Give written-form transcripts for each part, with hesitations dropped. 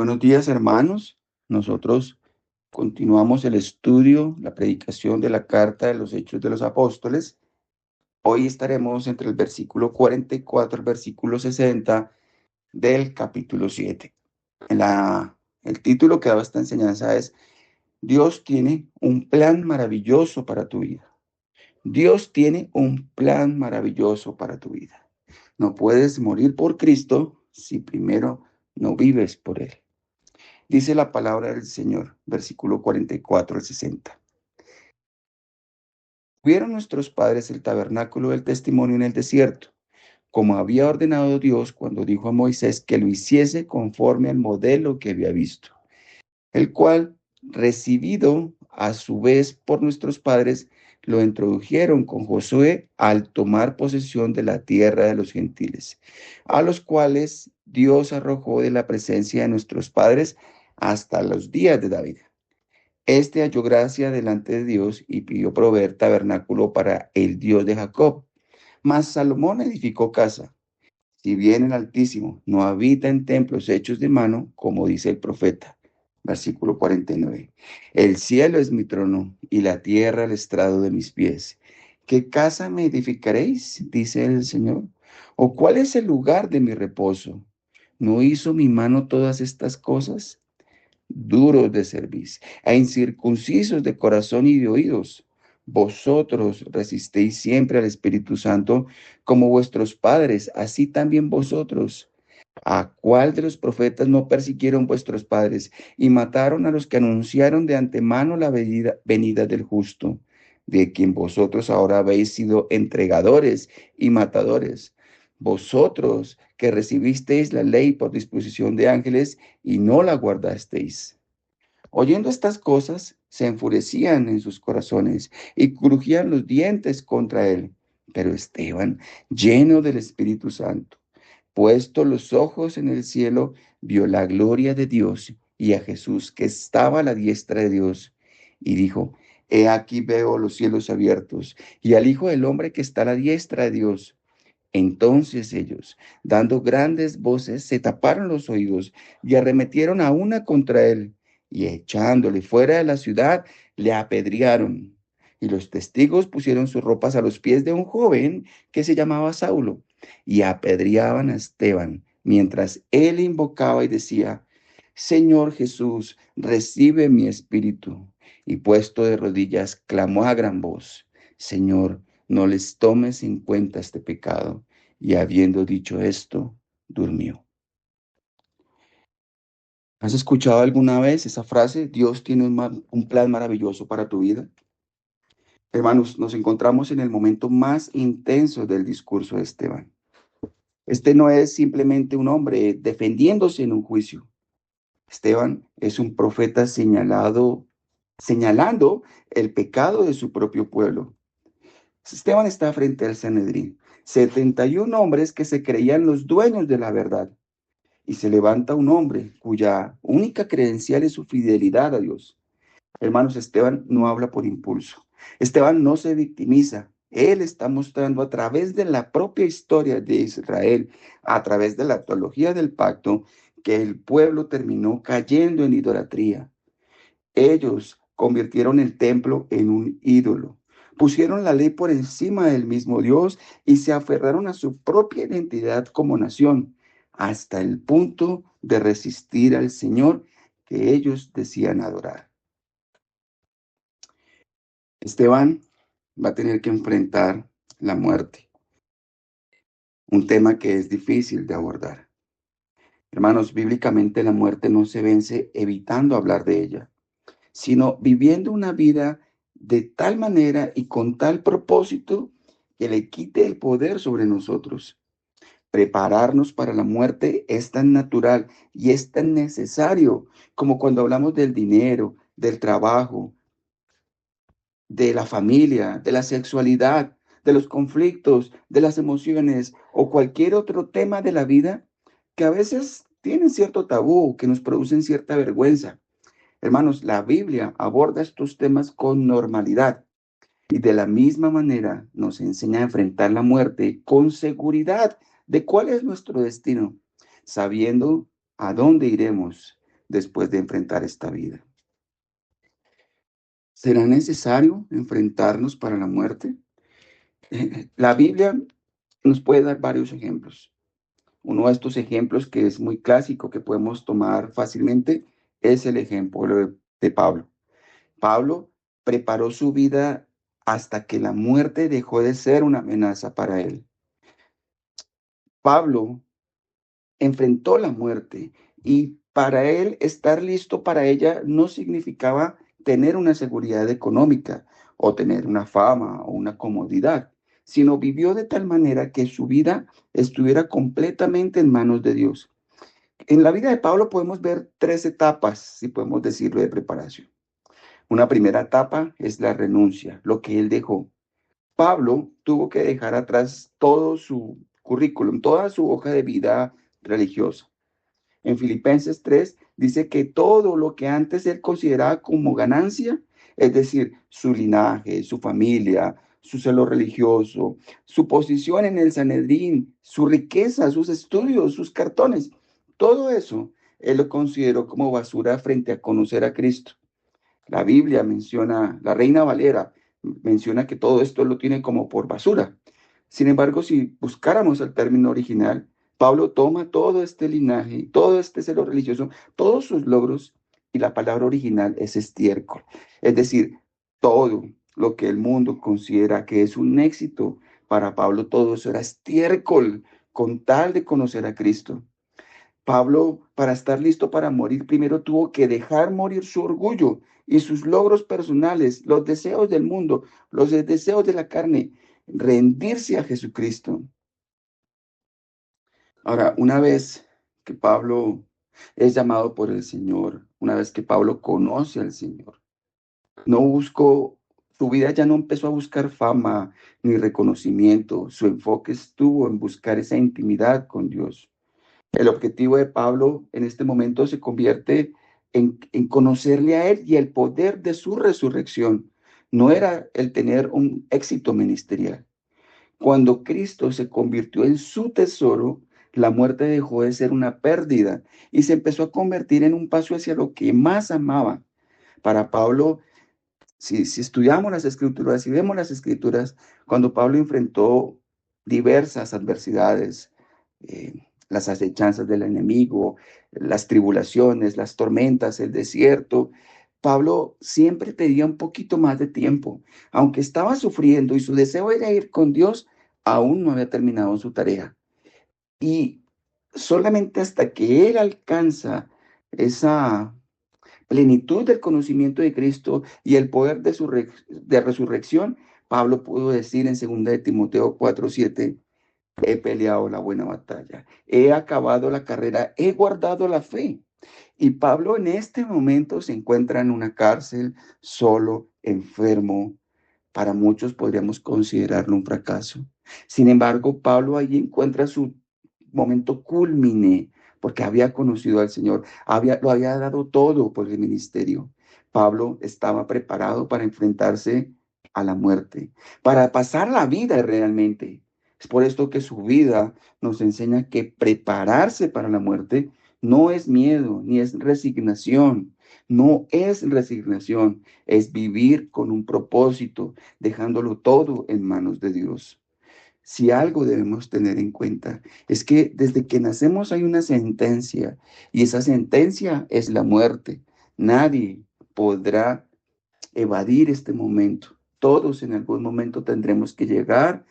Buenos días, hermanos. Nosotros continuamos el estudio, la predicación de la carta de los Hechos de los Apóstoles. Hoy estaremos entre el versículo 44 y el versículo 60 del capítulo 7. El título que daba esta enseñanza es: Dios tiene un plan maravilloso para tu vida. Dios tiene un plan maravilloso para tu vida. No puedes morir por Cristo si primero no vives por Él. Dice la palabra del Señor, versículo 44 al 60. Vieron nuestros padres el tabernáculo del testimonio en el desierto, como había ordenado Dios cuando dijo a Moisés que lo hiciese conforme al modelo que había visto, el cual, recibido a su vez por nuestros padres, lo introdujeron con Josué al tomar posesión de la tierra de los gentiles, a los cuales Dios arrojó de la presencia de nuestros padres hasta los días de David. Este halló gracia delante de Dios y pidió proveer tabernáculo para el Dios de Jacob. Mas Salomón edificó casa. Si bien el Altísimo no habita en templos hechos de mano, como dice el profeta. Versículo 49. El cielo es mi trono y la tierra el estrado de mis pies. ¿Qué casa me edificaréis? Dice el Señor. ¿O cuál es el lugar de mi reposo? ¿No hizo mi mano todas estas cosas? Duros de cerviz e incircuncisos de corazón y de oídos. Vosotros resistéis siempre al Espíritu Santo como vuestros padres, así también vosotros. ¿A cuál de los profetas no persiguieron vuestros padres y mataron a los que anunciaron de antemano la venida del justo, de quien vosotros ahora habéis sido entregadores y matadores? Vosotros que recibisteis la ley por disposición de ángeles y no la guardasteis. Oyendo estas cosas, se enfurecían en sus corazones y crujían los dientes contra él. Pero Esteban, lleno del Espíritu Santo, puesto los ojos en el cielo, vio la gloria de Dios y a Jesús que estaba a la diestra de Dios, y dijo: He aquí veo los cielos abiertos y al Hijo del Hombre que está a la diestra de Dios. Entonces ellos, dando grandes voces, se taparon los oídos y arremetieron a una contra él, y echándole fuera de la ciudad, le apedrearon. Y los testigos pusieron sus ropas a los pies de un joven que se llamaba Saulo, y apedreaban a Esteban, mientras él invocaba y decía: Señor Jesús, recibe mi espíritu. Y puesto de rodillas, clamó a gran voz: Señor, no les tomes en cuenta este pecado. Y habiendo dicho esto, durmió. ¿Has escuchado alguna vez esa frase: Dios tiene un plan maravilloso para tu vida? Hermanos, nos encontramos en el momento más intenso del discurso de Esteban. Este no es simplemente un hombre defendiéndose en un juicio. Esteban es un profeta señalando el pecado de su propio pueblo. Esteban está frente al Sanedrín, 71 hombres que se creían los dueños de la verdad. Y se levanta un hombre cuya única credencial es su fidelidad a Dios. Hermanos, Esteban no habla por impulso. Esteban no se victimiza. Él está mostrando a través de la propia historia de Israel, a través de la teología del pacto, que el pueblo terminó cayendo en idolatría. Ellos convirtieron el templo en un ídolo. Pusieron la ley por encima del mismo Dios y se aferraron a su propia identidad como nación, hasta el punto de resistir al Señor que ellos decían adorar. Esteban va a tener que enfrentar la muerte, un tema que es difícil de abordar. Hermanos, bíblicamente la muerte no se vence evitando hablar de ella, sino viviendo una vida de tal manera y con tal propósito que le quite el poder sobre nosotros. Prepararnos para la muerte es tan natural y es tan necesario como cuando hablamos del dinero, del trabajo, de la familia, de la sexualidad, de los conflictos, de las emociones o cualquier otro tema de la vida que a veces tienen cierto tabú, que nos producen cierta vergüenza. Hermanos, la Biblia aborda estos temas con normalidad y de la misma manera nos enseña a enfrentar la muerte con seguridad de cuál es nuestro destino, sabiendo a dónde iremos, después de enfrentar esta vida. ¿Será necesario enfrentarnos para la muerte? La Biblia nos puede dar varios ejemplos. Uno de estos ejemplos que es muy clásico, que podemos tomar fácilmente, es el ejemplo de Pablo. Pablo preparó su vida hasta que la muerte dejó de ser una amenaza para él. Pablo enfrentó la muerte y para él estar listo para ella no significaba tener una seguridad económica o tener una fama o una comodidad, sino vivió de tal manera que su vida estuviera completamente en manos de Dios. En la vida de Pablo podemos ver tres etapas, si podemos decirlo, de preparación. Una primera etapa es la renuncia, lo que él dejó. Pablo tuvo que dejar atrás todo su currículum, toda su hoja de vida religiosa. En Filipenses 3 dice que todo lo que antes él consideraba como ganancia, es decir, su linaje, su familia, su celo religioso, su posición en el Sanedrín, su riqueza, sus estudios, sus cartones, todo eso él lo consideró como basura frente a conocer a Cristo. La Biblia menciona, la Reina Valera menciona que todo esto lo tiene como por basura. Sin embargo, si buscáramos el término original, Pablo toma todo este linaje, todo este celo religioso, todos sus logros, y la palabra original es estiércol. Es decir, todo lo que el mundo considera que es un éxito, para Pablo todo eso era estiércol con tal de conocer a Cristo. Pablo, para estar listo para morir, primero tuvo que dejar morir su orgullo y sus logros personales, los deseos del mundo, los deseos de la carne, rendirse a Jesucristo. Ahora, una vez que Pablo es llamado por el Señor, una vez que Pablo conoce al Señor, no buscó, su vida ya no empezó a buscar fama ni reconocimiento, su enfoque estuvo en buscar esa intimidad con Dios. El objetivo de Pablo en este momento se convierte en conocerle a Él y el poder de su resurrección. No era el tener un éxito ministerial. Cuando Cristo se convirtió en su tesoro, la muerte dejó de ser una pérdida y se empezó a convertir en un paso hacia lo que más amaba. Para Pablo, si estudiamos las escrituras, si vemos las escrituras, cuando Pablo enfrentó diversas adversidades, eh, las acechanzas del enemigo, las tribulaciones, las tormentas, el desierto, Pablo siempre pedía un poquito más de tiempo. Aunque estaba sufriendo y su deseo era ir con Dios, aún no había terminado su tarea. Y solamente hasta que él alcanza esa plenitud del conocimiento de Cristo y el poder de resurrección, Pablo pudo decir en 2 de Timoteo 4:7, he peleado la buena batalla, he acabado la carrera, he guardado la fe. Y Pablo en este momento se encuentra en una cárcel, solo, enfermo. Para muchos podríamos considerarlo un fracaso. Sin embargo, Pablo allí encuentra su momento cúlmine, porque había conocido al Señor, lo había dado todo por el ministerio. Pablo estaba preparado para enfrentarse a la muerte, para pasar la vida realmente. Es por esto que su vida nos enseña que prepararse para la muerte no es miedo, ni es resignación, no es resignación, es vivir con un propósito, dejándolo todo en manos de Dios. Si algo debemos tener en cuenta es que desde que nacemos hay una sentencia y esa sentencia es la muerte. Nadie podrá evadir este momento. Todos en algún momento tendremos que llegar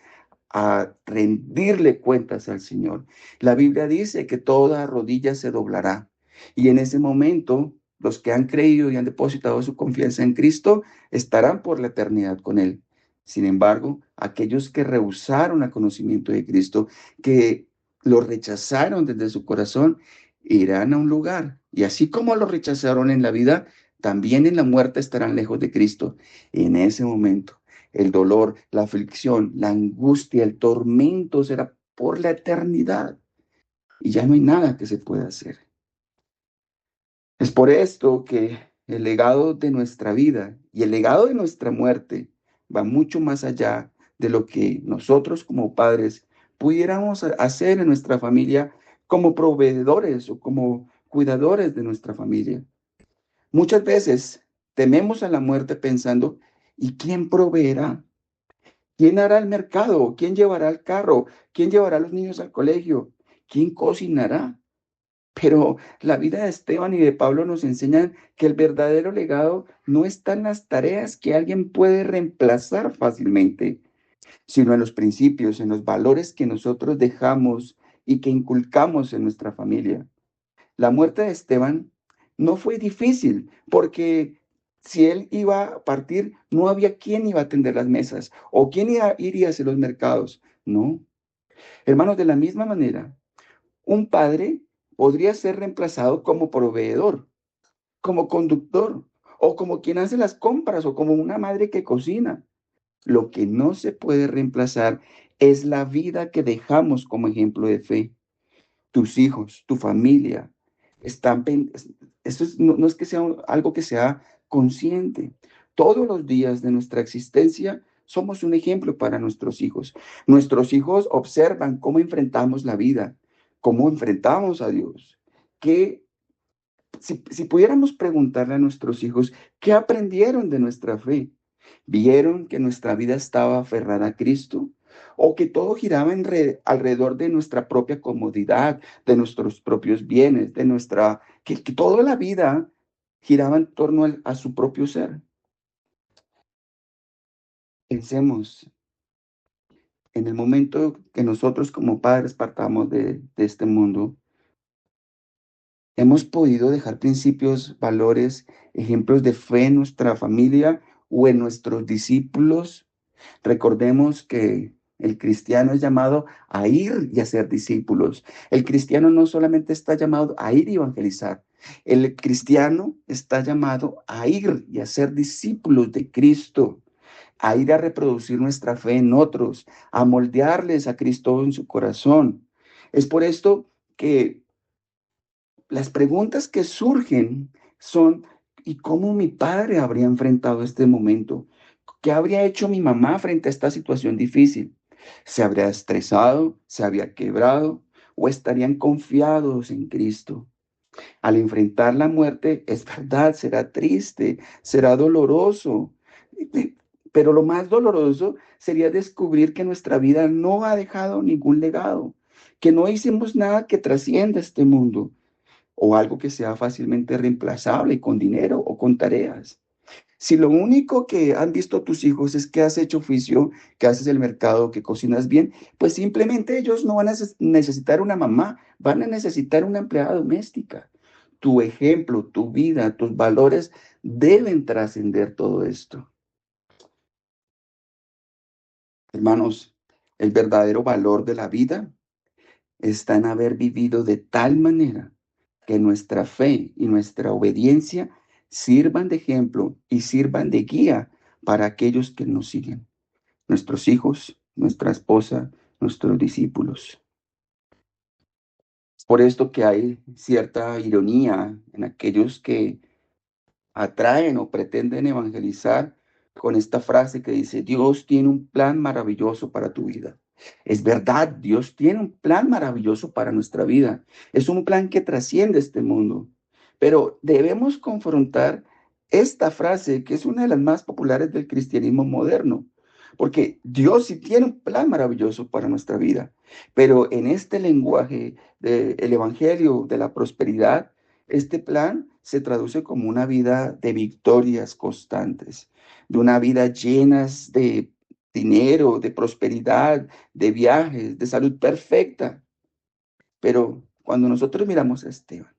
a rendirle cuentas al Señor. La Biblia dice que toda rodilla se doblará y en ese momento los que han creído y han depositado su confianza en Cristo estarán por la eternidad con Él. Sin embargo, aquellos que rehusaron el conocimiento de Cristo, que lo rechazaron desde su corazón, irán a un lugar. Y así como lo rechazaron en la vida, también en la muerte estarán lejos de Cristo. En ese momento el dolor, la aflicción, la angustia, el tormento será por la eternidad y ya no hay nada que se pueda hacer. Es por esto que el legado de nuestra vida y el legado de nuestra muerte va mucho más allá de lo que nosotros como padres pudiéramos hacer en nuestra familia como proveedores o como cuidadores de nuestra familia. Muchas veces tememos a la muerte pensando, ¿y quién proveerá? ¿Quién hará el mercado? ¿Quién llevará el carro? ¿Quién llevará a los niños al colegio? ¿Quién cocinará? Pero la vida de Esteban y de Pablo nos enseñan que el verdadero legado no está en las tareas que alguien puede reemplazar fácilmente, sino en los principios, en los valores que nosotros dejamos y que inculcamos en nuestra familia. La muerte de Esteban no fue difícil porque si él iba a partir, no había quien iba a atender las mesas o quién iría hacia los mercados. No. Hermanos, de la misma manera, un padre podría ser reemplazado como proveedor, como conductor o como quien hace las compras o como una madre que cocina. Lo que no se puede reemplazar es la vida que dejamos como ejemplo de fe. Tus hijos, tu familia, están, esto no es que sea algo que sea consciente. Todos los días de nuestra existencia somos un ejemplo para nuestros hijos. Nuestros hijos observan cómo enfrentamos la vida, cómo enfrentamos a Dios. Que si pudiéramos preguntarle a nuestros hijos, ¿qué aprendieron de nuestra fe? ¿Vieron que nuestra vida estaba aferrada a Cristo? ¿O que todo giraba alrededor de nuestra propia comodidad, de nuestros propios bienes, que toda la vida giraba en torno a su propio ser? Pensemos en el momento que nosotros como padres partamos de este mundo, hemos podido dejar principios, valores, ejemplos de fe en nuestra familia o en nuestros discípulos. Recordemos que el cristiano es llamado a ir y a ser discípulos. El cristiano no solamente está llamado a ir y evangelizar. El cristiano está llamado a ir y a ser discípulos de Cristo, a ir a reproducir nuestra fe en otros, a moldearles a Cristo en su corazón. Es por esto que las preguntas que surgen son, ¿y cómo mi padre habría enfrentado este momento? ¿Qué habría hecho mi mamá frente a esta situación difícil? ¿Se habría estresado? ¿Se habría quebrado? ¿O estarían confiados en Cristo? Al enfrentar la muerte, es verdad, será triste, será doloroso, pero lo más doloroso sería descubrir que nuestra vida no ha dejado ningún legado, que no hicimos nada que trascienda este mundo o algo que sea fácilmente reemplazable con dinero o con tareas. Si lo único que han visto tus hijos es que has hecho oficio, que haces el mercado, que cocinas bien, pues simplemente ellos no van a necesitar una mamá, van a necesitar una empleada doméstica. Tu ejemplo, tu vida, tus valores deben trascender todo esto. Hermanos, el verdadero valor de la vida está en haber vivido de tal manera que nuestra fe y nuestra obediencia sirvan de ejemplo y sirvan de guía para aquellos que nos siguen, nuestros hijos, nuestra esposa, nuestros discípulos. Es por esto que hay cierta ironía en aquellos que atraen o pretenden evangelizar con esta frase que dice, Dios tiene un plan maravilloso para tu vida. Es verdad, Dios tiene un plan maravilloso para nuestra vida. Es un plan que trasciende este mundo. Pero debemos confrontar esta frase, que es una de las más populares del cristianismo moderno, porque Dios sí tiene un plan maravilloso para nuestra vida, pero en este lenguaje del evangelio de la prosperidad, este plan se traduce como una vida de victorias constantes, de una vida llenas de dinero, de prosperidad, de viajes, de salud perfecta. Pero cuando nosotros miramos a Esteban,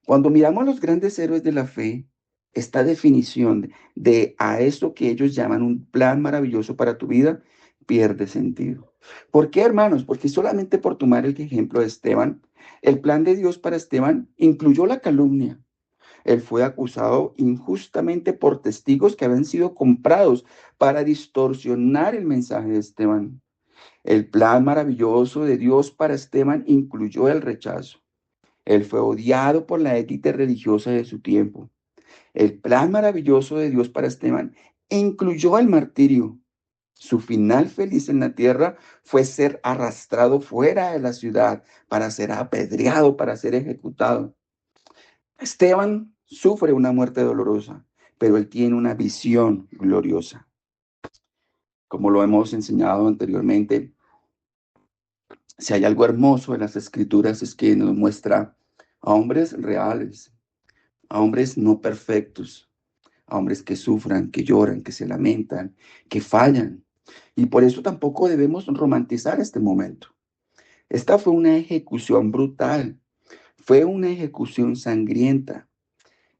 cuando miramos a los grandes héroes de la fe, esta definición de a esto que ellos llaman un plan maravilloso para tu vida pierde sentido. ¿Por qué, hermanos? Porque solamente por tomar el ejemplo de Esteban, el plan de Dios para Esteban incluyó la calumnia. Él fue acusado injustamente por testigos que habían sido comprados para distorsionar el mensaje de Esteban. El plan maravilloso de Dios para Esteban incluyó el rechazo. Él fue odiado por la élite religiosa de su tiempo. El plan maravilloso de Dios para Esteban incluyó el martirio. Su final feliz en la tierra fue ser arrastrado fuera de la ciudad para ser apedreado, para ser ejecutado. Esteban sufre una muerte dolorosa, pero él tiene una visión gloriosa. Como lo hemos enseñado anteriormente, si hay algo hermoso en las escrituras es que nos muestra a hombres reales, a hombres no perfectos, a hombres que sufran, que lloran, que se lamentan, que fallan. Y por eso tampoco debemos romantizar este momento. Esta fue una ejecución brutal, fue una ejecución sangrienta.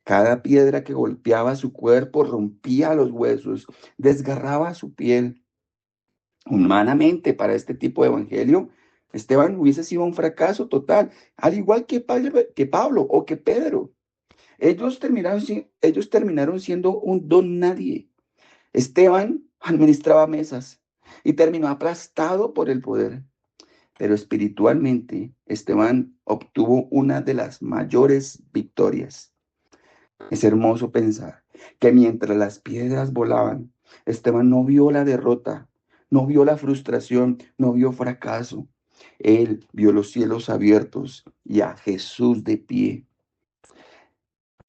Cada piedra que golpeaba su cuerpo rompía los huesos, desgarraba su piel. Humanamente, para este tipo de evangelio, Esteban hubiese sido un fracaso total, al igual que Pablo o que Pedro. Ellos terminaron siendo un don nadie. Esteban administraba mesas y terminó aplastado por el poder. Pero espiritualmente, Esteban obtuvo una de las mayores victorias. Es hermoso pensar que mientras las piedras volaban, Esteban no vio la derrota, no vio la frustración, no vio fracaso. Él vio los cielos abiertos y a Jesús de pie.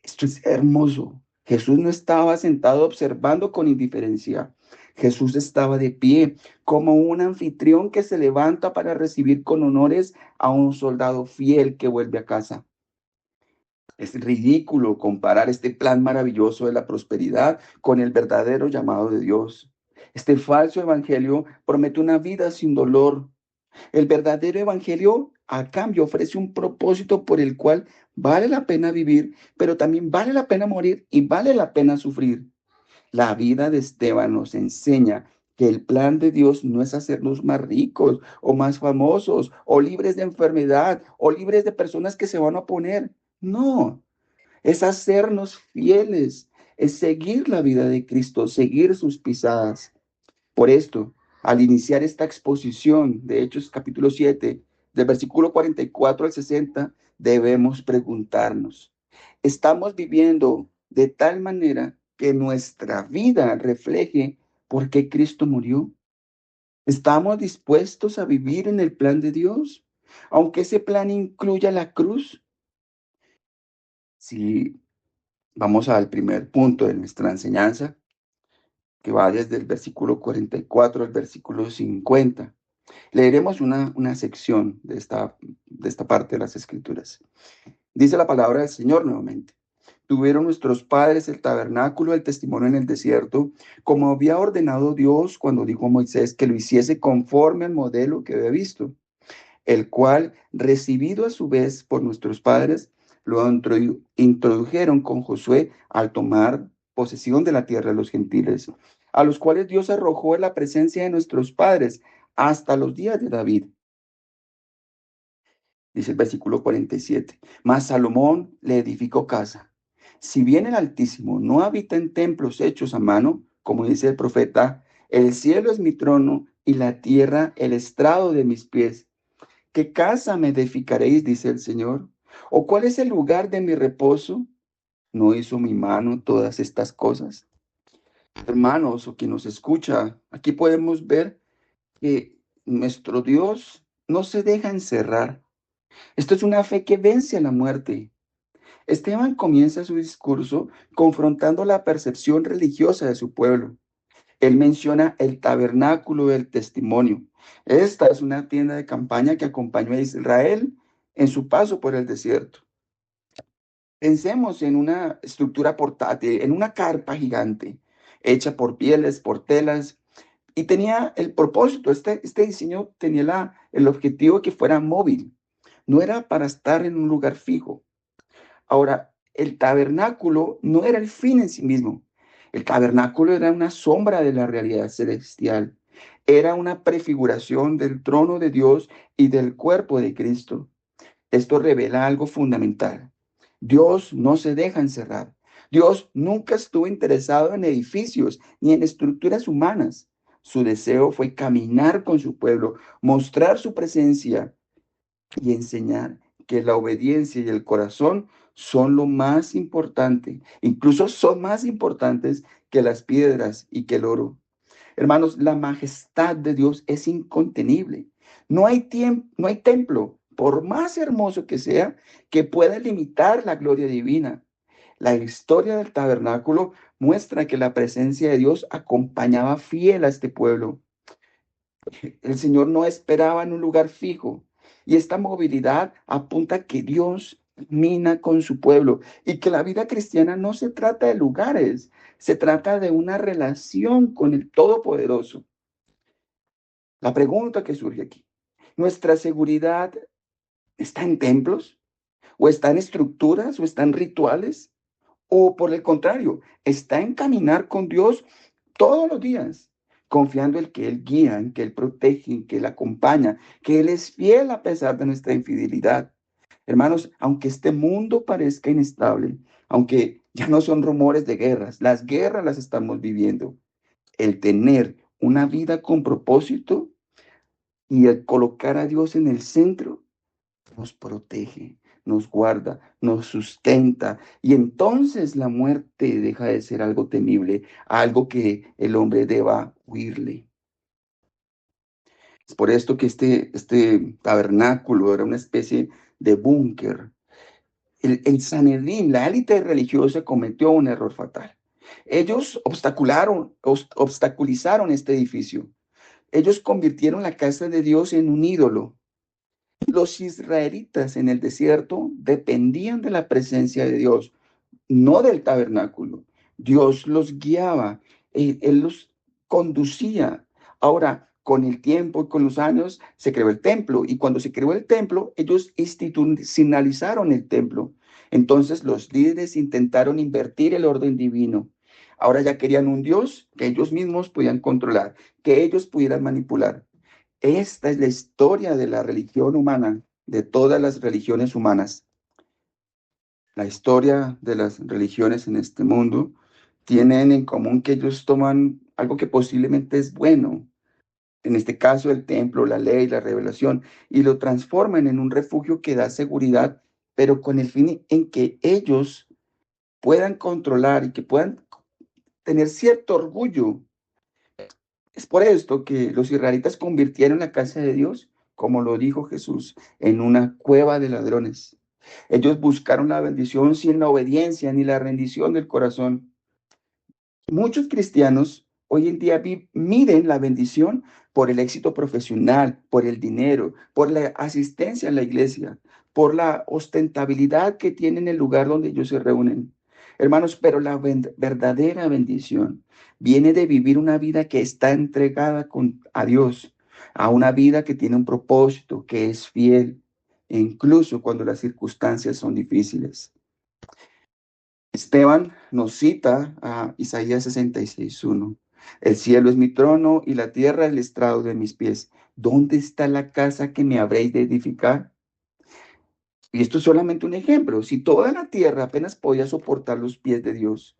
Esto es hermoso. Jesús no estaba sentado observando con indiferencia. Jesús estaba de pie como un anfitrión que se levanta para recibir con honores a un soldado fiel que vuelve a casa. Es ridículo comparar este plan maravilloso de la prosperidad con el verdadero llamado de Dios. Este falso evangelio promete una vida sin dolor. El verdadero evangelio, a cambio, ofrece un propósito por el cual vale la pena vivir, pero también vale la pena morir y vale la pena sufrir. La vida de Esteban nos enseña que el plan de Dios no es hacernos más ricos o más famosos o libres de enfermedad o libres de personas que se van a oponer. No, es hacernos fieles, es seguir la vida de Cristo, seguir sus pisadas. Por esto, al iniciar esta exposición de Hechos capítulo 7, del versículo 44 al 60, debemos preguntarnos, ¿estamos viviendo de tal manera que nuestra vida refleje por qué Cristo murió? ¿Estamos dispuestos a vivir en el plan de Dios? Aunque ese plan incluya la cruz. Si vamos al primer punto de nuestra enseñanza, que va desde el versículo 44 al versículo 50. Leeremos una sección de esta parte de las Escrituras. Dice la palabra del Señor nuevamente. Tuvieron nuestros padres el tabernáculo del testimonio en el desierto, como había ordenado Dios cuando dijo a Moisés que lo hiciese conforme al modelo que había visto, el cual, recibido a su vez por nuestros padres, lo introdujeron con Josué al tomar posesión de la tierra de los gentiles, a los cuales Dios arrojó en la presencia de nuestros padres hasta los días de David. Dice el versículo 47. Mas Salomón le edificó casa. Si bien el Altísimo no habita en templos hechos a mano, como dice el profeta, el cielo es mi trono y la tierra el estrado de mis pies. ¿Qué casa me edificaréis? Dice el Señor. ¿O cuál es el lugar de mi reposo? ¿No hizo mi mano todas estas cosas? Hermanos, o quien nos escucha, aquí podemos ver que nuestro Dios no se deja encerrar. Esto es una fe que vence a la muerte. Esteban comienza su discurso confrontando la percepción religiosa de su pueblo. Él menciona el tabernáculo del testimonio. Esta es una tienda de campaña que acompañó a Israel en su paso por el desierto. Pensemos en una estructura portátil, en una carpa gigante, hecha por pieles, por telas, y tenía el propósito, este diseño tenía el objetivo de que fuera móvil, no era para estar en un lugar fijo. Ahora, el tabernáculo no era el fin en sí mismo. El tabernáculo era una sombra de la realidad celestial. Era una prefiguración del trono de Dios y del cuerpo de Cristo. Esto revela algo fundamental. Dios no se deja encerrar. Dios nunca estuvo interesado en edificios ni en estructuras humanas. Su deseo fue caminar con su pueblo, mostrar su presencia y enseñar que la obediencia y el corazón son lo más importante, incluso son más importantes que las piedras y que el oro. Hermanos, la majestad de Dios es incontenible. No hay templo por más hermoso que sea, que pueda limitar la gloria divina. La historia del tabernáculo muestra que la presencia de Dios acompañaba fiel a este pueblo. El Señor no esperaba en un lugar fijo. Y esta movilidad apunta a que Dios camina con su pueblo y que la vida cristiana no se trata de lugares, se trata de una relación con el Todopoderoso. La pregunta que surge aquí, ¿nuestra seguridad está en templos? ¿O está en estructuras? ¿O está en rituales? ¿O por el contrario, está en caminar con Dios todos los días, confiando en que Él guía, en que Él protege, en que Él acompaña, que Él es fiel a pesar de nuestra infidelidad? Hermanos, aunque este mundo parezca inestable, aunque ya no son rumores de guerras, las guerras las estamos viviendo, el tener una vida con propósito y el colocar a Dios en el centro nos protege, nos guarda, nos sustenta, y entonces la muerte deja de ser algo temible, algo que el hombre deba huirle. Es por esto que este tabernáculo era una especie de búnker. El Sanedrín, la élite religiosa, cometió un error fatal. Ellos obstaculizaron este edificio. Ellos convirtieron la casa de Dios en un ídolo. Los israelitas en el desierto dependían de la presencia de Dios, no del tabernáculo. Dios los guiaba, Él los conducía. Ahora, con el tiempo y con los años se creó el templo, y cuando se creó el templo, ellos institucionalizaron el templo. Entonces los líderes intentaron invertir el orden divino. Ahora ya querían un Dios que ellos mismos podían controlar, que ellos pudieran manipular. Esta es la historia de la religión humana, de todas las religiones humanas. La historia de las religiones en este mundo tienen en común que ellos toman algo que posiblemente es bueno, en este caso el templo, la ley, la revelación, y lo transforman en un refugio que da seguridad, pero con el fin en que ellos puedan controlar y que puedan tener cierto orgullo. Es por esto que los israelitas convirtieron la casa de Dios, como lo dijo Jesús, en una cueva de ladrones. Ellos buscaron la bendición sin la obediencia ni la rendición del corazón. Muchos cristianos hoy en día miden la bendición por el éxito profesional, por el dinero, por la asistencia a la iglesia, por la ostentabilidad que tienen el lugar donde ellos se reúnen. Hermanos, pero la verdadera bendición viene de vivir una vida que está entregada a Dios, a una vida que tiene un propósito, que es fiel, incluso cuando las circunstancias son difíciles. Esteban nos cita a Isaías 66:1. El cielo es mi trono y la tierra el estrado de mis pies. ¿Dónde está la casa que me habréis de edificar? Y esto es solamente un ejemplo. Si toda la tierra apenas podía soportar los pies de Dios,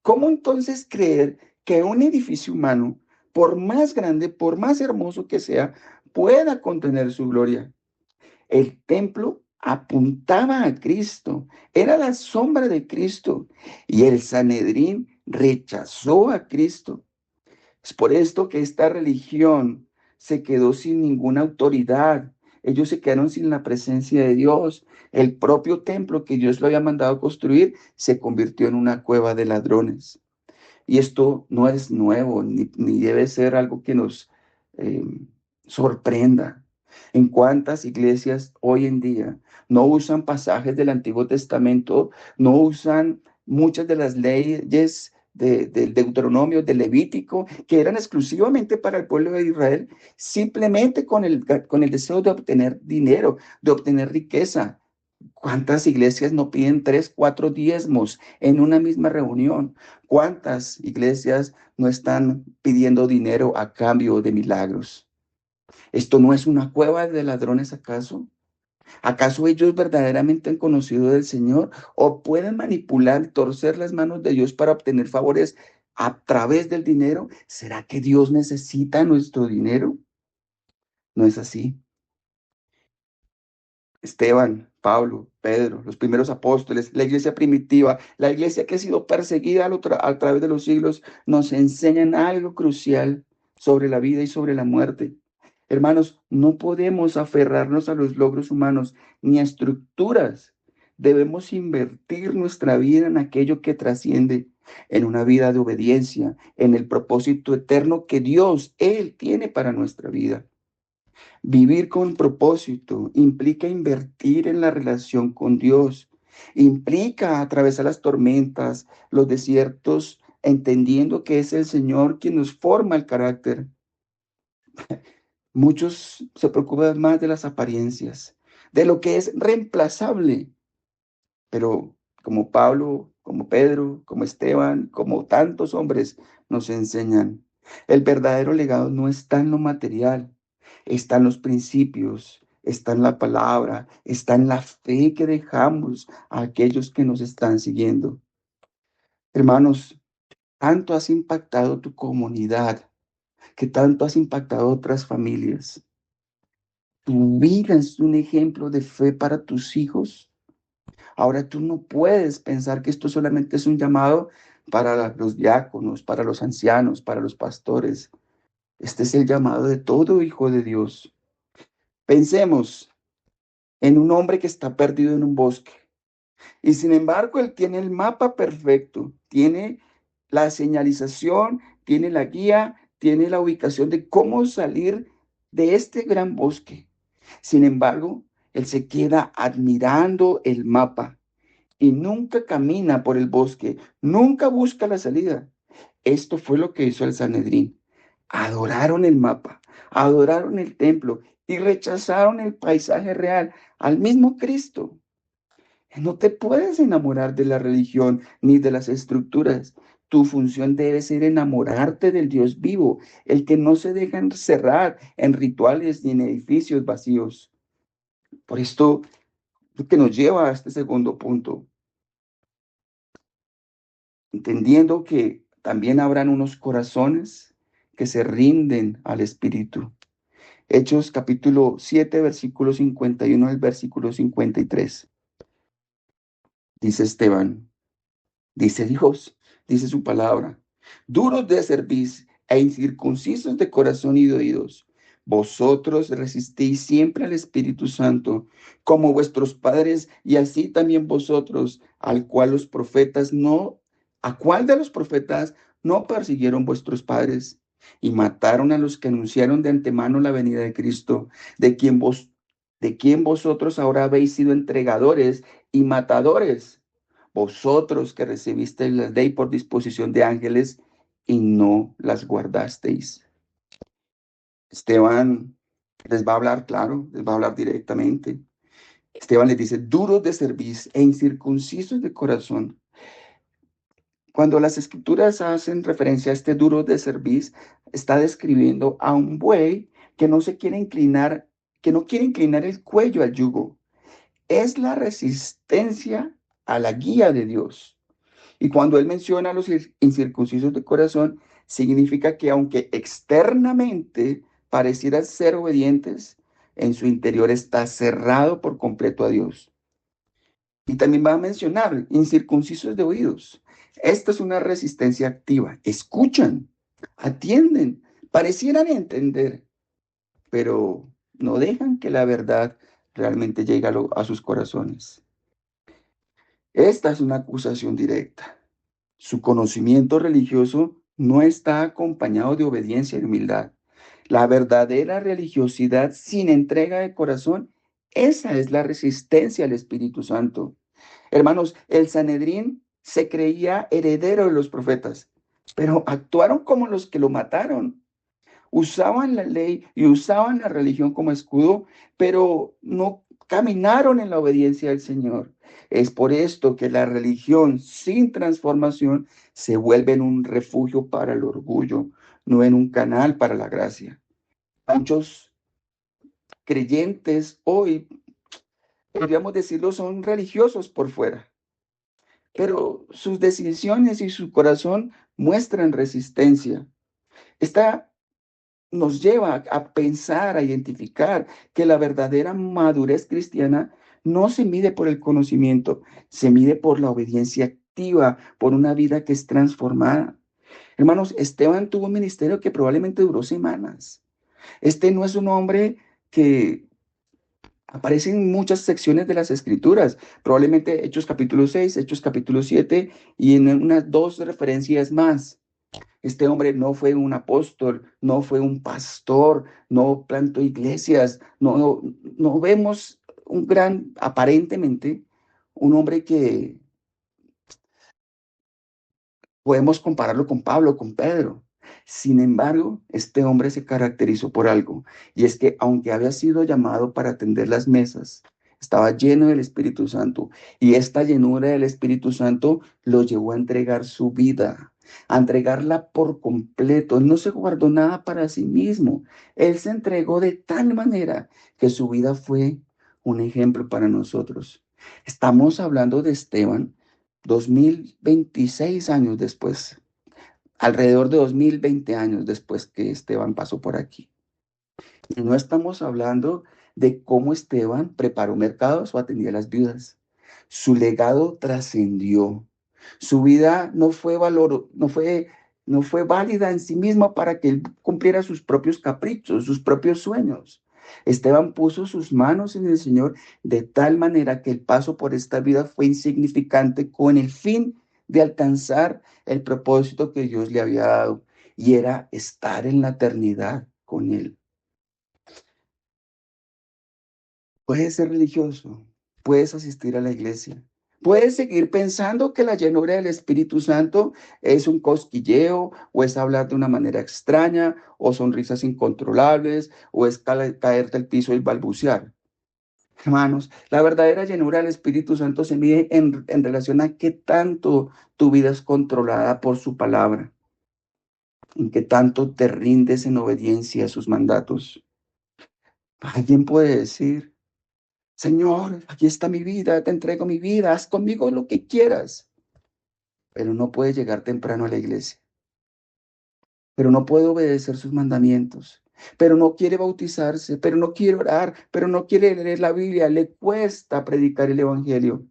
¿cómo entonces creer que un edificio humano, por más grande, por más hermoso que sea, pueda contener su gloria? El templo apuntaba a Cristo, era la sombra de Cristo, y el Sanedrín rechazó a Cristo. Es por esto que esta religión se quedó sin ninguna autoridad. Ellos se quedaron sin la presencia de Dios. El propio templo que Dios lo había mandado a construir se convirtió en una cueva de ladrones. Y esto no es nuevo, ni debe ser algo que nos eh, sorprenda. ¿En cuántas iglesias hoy en día no usan pasajes del Antiguo Testamento, no usan muchas de las leyes del Deuteronomio, del Levítico, que eran exclusivamente para el pueblo de Israel, simplemente con el deseo de obtener dinero, de obtener riqueza? ¿Cuántas iglesias no piden 3, 4 diezmos en una misma reunión? ¿Cuántas iglesias no están pidiendo dinero a cambio de milagros? ¿Esto no es una cueva de ladrones acaso? ¿Acaso ellos verdaderamente han conocido del Señor o pueden manipular, torcer las manos de Dios para obtener favores a través del dinero? ¿Será que Dios necesita nuestro dinero? No es así. Esteban, Pablo, Pedro, los primeros apóstoles, la iglesia primitiva, la iglesia que ha sido perseguida a través de los siglos, nos enseñan algo crucial sobre la vida y sobre la muerte. Hermanos, no podemos aferrarnos a los logros humanos ni a estructuras. Debemos invertir nuestra vida en aquello que trasciende, en una vida de obediencia, en el propósito eterno que Dios, Él, tiene para nuestra vida. Vivir con propósito implica invertir en la relación con Dios, implica atravesar las tormentas, los desiertos, entendiendo que es el Señor quien nos forma el carácter. Muchos se preocupan más de las apariencias, de lo que es reemplazable, pero como Pablo, como Pedro, como Esteban, como tantos hombres nos enseñan, el verdadero legado no está en lo material, está en los principios, está en la palabra, está en la fe que dejamos a aquellos que nos están siguiendo. Hermanos, tanto has impactado tu comunidad, que tanto has impactado otras familias. Tu vida es un ejemplo de fe para tus hijos. Ahora tú no puedes pensar que esto solamente es un llamado para los diáconos, para los ancianos, para los pastores. Este es el llamado de todo hijo de Dios. Pensemos en un hombre que está perdido en un bosque y sin embargo él tiene el mapa perfecto, tiene la señalización, tiene la guía, tiene la ubicación de cómo salir de este gran bosque. Sin embargo, él se queda admirando el mapa y nunca camina por el bosque, nunca busca la salida. Esto fue lo que hizo el Sanedrín. Adoraron el mapa, adoraron el templo y rechazaron el paisaje real, al mismo Cristo. No te puedes enamorar de la religión ni de las estructuras. Tu función debe ser enamorarte del Dios vivo, el que no se deja encerrar en rituales ni en edificios vacíos. Por esto, lo que nos lleva a este segundo punto, entendiendo que también habrán unos corazones que se rinden al Espíritu. Hechos capítulo 7, versículo 51 al versículo 53. Dice Esteban, dice Dios, dice su palabra, duros de cerviz e incircuncisos de corazón y de oídos. Vosotros resistís siempre al Espíritu Santo, como vuestros padres, y así también vosotros, a cuál de los profetas no persiguieron vuestros padres y mataron a los que anunciaron de antemano la venida de Cristo, de quien vosotros ahora habéis sido entregadores y matadores, vosotros que recibisteis la ley por disposición de ángeles y no las guardasteis. Esteban les va a hablar claro, les va a hablar directamente. Esteban les dice, duros de cerviz e incircuncisos de corazón. Cuando las escrituras hacen referencia a este duro de cerviz, está describiendo a un buey que no se quiere inclinar, que no quiere inclinar el cuello al yugo. Es la resistencia a la guía de Dios. Y cuando él menciona a los incircuncisos de corazón, significa que aunque externamente parecieran ser obedientes, en su interior está cerrado por completo a Dios. Y también va a mencionar incircuncisos de oídos. Esta es una resistencia activa. Escuchan, atienden, parecieran entender, pero no dejan que la verdad realmente llegue a sus corazones. Esta es una acusación directa. Su conocimiento religioso no está acompañado de obediencia y humildad. La verdadera religiosidad sin entrega de corazón, esa es la resistencia al Espíritu Santo. Hermanos, el Sanedrín se creía heredero de los profetas, pero actuaron como los que lo mataron. Usaban la ley y usaban la religión como escudo, pero no caminaron en la obediencia al Señor. Es por esto que la religión sin transformación se vuelve en un refugio para el orgullo, no en un canal para la gracia. Muchos creyentes hoy, podríamos decirlo, son religiosos por fuera, pero sus decisiones y su corazón muestran resistencia. Esta nos lleva a pensar, a identificar que la verdadera madurez cristiana no se mide por el conocimiento, se mide por la obediencia activa, por una vida que es transformada. Hermanos, Esteban tuvo un ministerio que probablemente duró semanas. Este no es un hombre que aparece en muchas secciones de las Escrituras, probablemente Hechos capítulo 6, Hechos capítulo 7 y en unas dos referencias más. Este hombre no fue un apóstol, no fue un pastor, no plantó iglesias, no vemos un gran, aparentemente, un hombre que podemos compararlo con Pablo, con Pedro. Sin embargo, este hombre se caracterizó por algo, y es que aunque había sido llamado para atender las mesas, estaba lleno del Espíritu Santo, y esta llenura del Espíritu Santo lo llevó a entregar su vida, a entregarla por completo. Él no se guardó nada para sí mismo. Él se entregó de tal manera que su vida fue un ejemplo para nosotros. Estamos hablando de Esteban 2026 años después, alrededor de 2020 años después que Esteban pasó por aquí. Y no estamos hablando de cómo Esteban preparó mercados o atendía a las viudas. Su legado trascendió. Su vida no fue válida en sí misma para que él cumpliera sus propios caprichos, sus propios sueños. Esteban puso sus manos en el Señor de tal manera que el paso por esta vida fue insignificante con el fin de alcanzar el propósito que Dios le había dado, y era estar en la eternidad con Él. Puedes ser religioso, puedes asistir a la iglesia, puedes seguir pensando que la llenura del Espíritu Santo es un cosquilleo, o es hablar de una manera extraña, o sonrisas incontrolables, o es caerte al piso y balbucear. Hermanos, la verdadera llenura del Espíritu Santo se mide en relación a qué tanto tu vida es controlada por su palabra, en qué tanto te rindes en obediencia a sus mandatos. Alguien puede decir: Señor, aquí está mi vida, te entrego mi vida, haz conmigo lo que quieras. Pero no puede llegar temprano a la iglesia, pero no puede obedecer sus mandamientos, pero no quiere bautizarse, pero no quiere orar, pero no quiere leer la Biblia, le cuesta predicar el evangelio.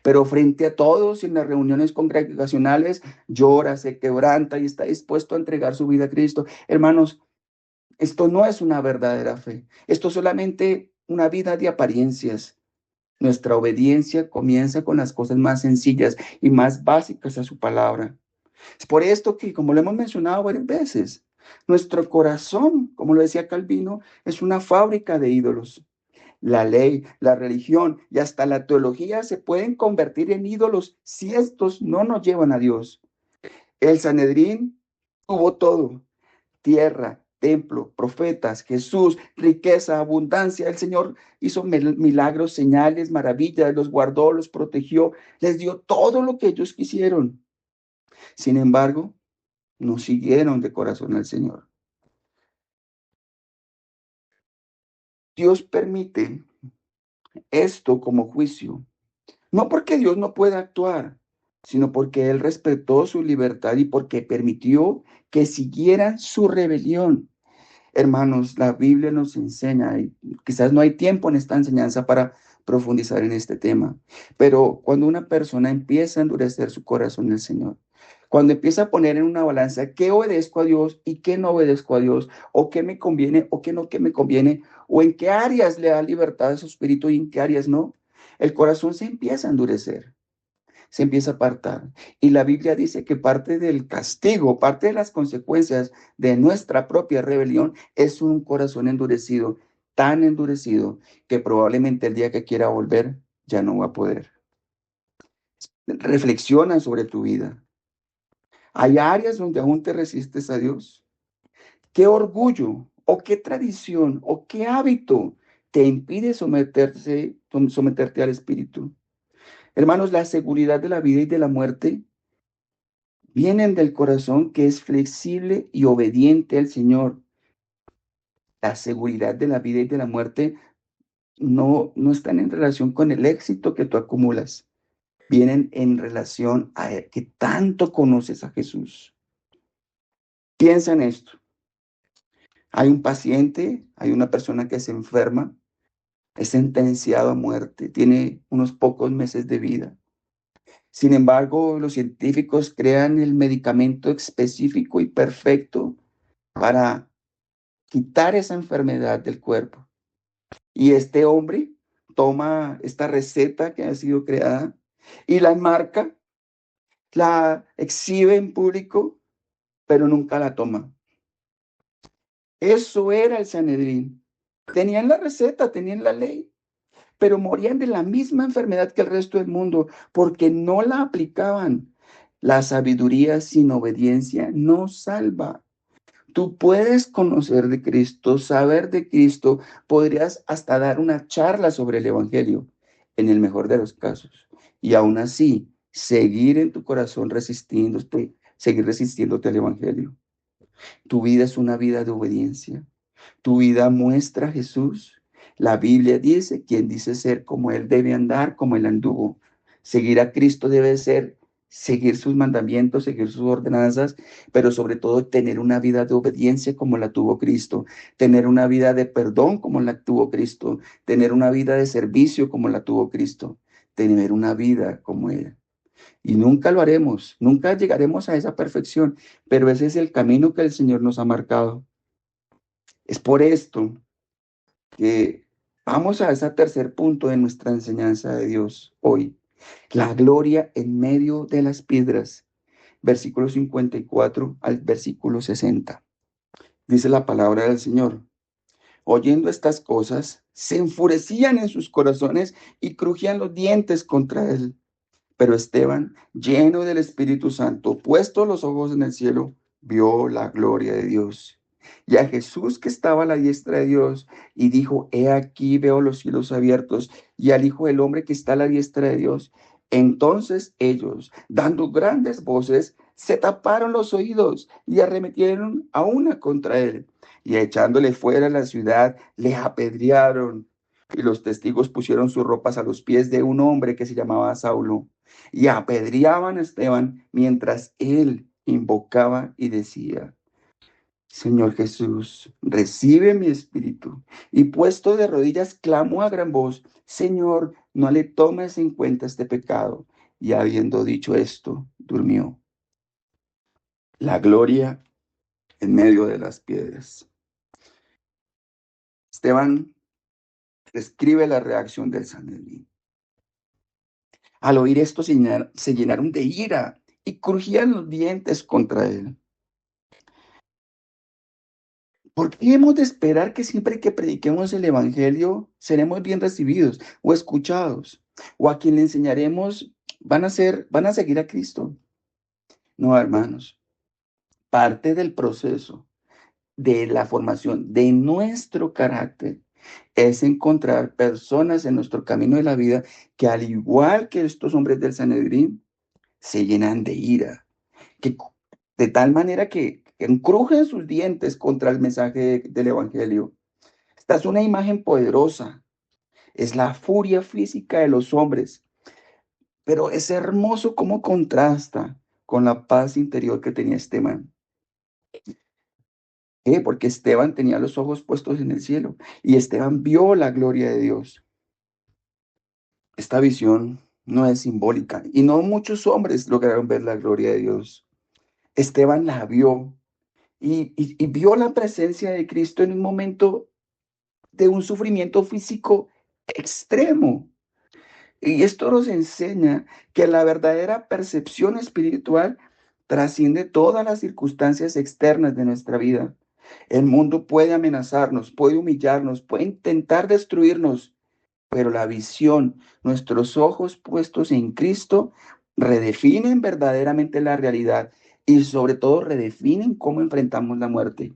Pero frente a todos en las reuniones congregacionales llora, se quebranta y está dispuesto a entregar su vida a Cristo. Hermanos, esto no es una verdadera fe, esto es solamente una vida de apariencias. Nuestra obediencia comienza con las cosas más sencillas y más básicas a su palabra. Es por esto que, como lo hemos mencionado varias veces, nuestro corazón, como lo decía Calvino, es una fábrica de ídolos. La ley, la religión y hasta la teología se pueden convertir en ídolos si estos no nos llevan a Dios. El Sanedrín tuvo todo: tierra, templo, profetas, Jesús, riqueza, abundancia. El Señor hizo milagros, señales, maravillas, los guardó, los protegió, les dio todo lo que ellos quisieron. Sin embargo, no siguieron de corazón al Señor. Dios permite esto como juicio, no porque Dios no pueda actuar, sino porque Él respetó su libertad y porque permitió que siguieran su rebelión. Hermanos, la Biblia nos enseña, y quizás no hay tiempo en esta enseñanza para profundizar en este tema, pero cuando una persona empieza a endurecer su corazón en el Señor, cuando empieza a poner en una balanza qué obedezco a Dios y qué no obedezco a Dios, o qué me conviene o qué no que me conviene, o en qué áreas le da libertad a su espíritu y en qué áreas no, el corazón se empieza a endurecer, se empieza a apartar. Y la Biblia dice que parte del castigo, parte de las consecuencias de nuestra propia rebelión es un corazón endurecido, tan endurecido que probablemente el día que quiera volver ya no va a poder. Reflexiona sobre tu vida. ¿Hay áreas donde aún te resistes a Dios? ¿Qué orgullo o qué tradición o qué hábito te impide someterte al Espíritu? Hermanos, la seguridad de la vida y de la muerte vienen del corazón que es flexible y obediente al Señor. La seguridad de la vida y de la muerte no están en relación con el éxito que tú acumulas. Vienen en relación a que tanto conoces a Jesús. Piensa en esto. Hay un paciente, hay una persona que se enferma, es sentenciado a muerte, tiene unos pocos meses de vida. Sin embargo, los científicos crean el medicamento específico y perfecto para quitar esa enfermedad del cuerpo. Y este hombre toma esta receta que ha sido creada y la enmarca, la exhibe en público, pero nunca la toma. Eso era el Sanedrín. Tenían la receta, tenían la ley, pero morían de la misma enfermedad que el resto del mundo porque no la aplicaban. La sabiduría sin obediencia no salva. Tú puedes conocer de Cristo, saber de Cristo, podrías hasta dar una charla sobre el Evangelio, en el mejor de los casos. Y aún así, seguir en tu corazón resistiéndote, seguir resistiéndote al Evangelio. Tu vida es una vida de obediencia. Tu vida muestra a Jesús. La Biblia dice, quien dice ser como Él debe andar como Él anduvo. Seguir a Cristo debe ser seguir sus mandamientos, seguir sus ordenanzas, pero sobre todo tener una vida de obediencia como la tuvo Cristo, tener una vida de perdón como la tuvo Cristo, tener una vida de servicio como la tuvo Cristo, tener una vida como Él. Y nunca lo haremos, nunca llegaremos a esa perfección, pero ese es el camino que el Señor nos ha marcado. Es por esto que vamos a ese tercer punto de nuestra enseñanza de Dios hoy. La gloria en medio de las piedras. Versículo 54 al versículo 60. Dice la palabra del Señor. Oyendo estas cosas, se enfurecían en sus corazones y crujían los dientes contra él. Pero Esteban, lleno del Espíritu Santo, puesto los ojos en el cielo, vio la gloria de Dios y a Jesús que estaba a la diestra de Dios, y dijo, he aquí veo los cielos abiertos y al Hijo del Hombre que está a la diestra de Dios. Entonces ellos, dando grandes voces, se taparon los oídos y arremetieron a una contra él, y echándole fuera de la ciudad, le apedrearon. Y los testigos pusieron sus ropas a los pies de un hombre que se llamaba Saulo, y apedreaban a Esteban mientras él invocaba y decía, Señor Jesús, recibe mi espíritu. Y puesto de rodillas, clamó a gran voz, Señor, no le tomes en cuenta este pecado. Y habiendo dicho esto, durmió. La gloria en medio de las piedras. Esteban describe la reacción del Sanedrín. Al oír esto se llenaron de ira y crujían los dientes contra él. ¿Por qué hemos de esperar que siempre que prediquemos el Evangelio seremos bien recibidos o escuchados? O a quien le enseñaremos van a seguir a Cristo. No, hermanos. Parte del proceso de la formación de nuestro carácter es encontrar personas en nuestro camino de la vida que, al igual que estos hombres del Sanedrín, se llenan de ira, que de tal manera que encrujen sus dientes contra el mensaje del Evangelio. Esta es una imagen poderosa, es la furia física de los hombres, pero es hermoso cómo contrasta con la paz interior que tenía Esteban. Porque Esteban tenía los ojos puestos en el cielo y Esteban vio la gloria de Dios. Esta visión no es simbólica y no muchos hombres lograron ver la gloria de Dios. Esteban la vio y vio la presencia de Cristo en un momento de un sufrimiento físico extremo. Y esto nos enseña que la verdadera percepción espiritual trasciende todas las circunstancias externas de nuestra vida. El mundo puede amenazarnos, puede humillarnos, puede intentar destruirnos, pero la visión, nuestros ojos puestos en Cristo, redefinen verdaderamente la realidad y sobre todo redefinen cómo enfrentamos la muerte.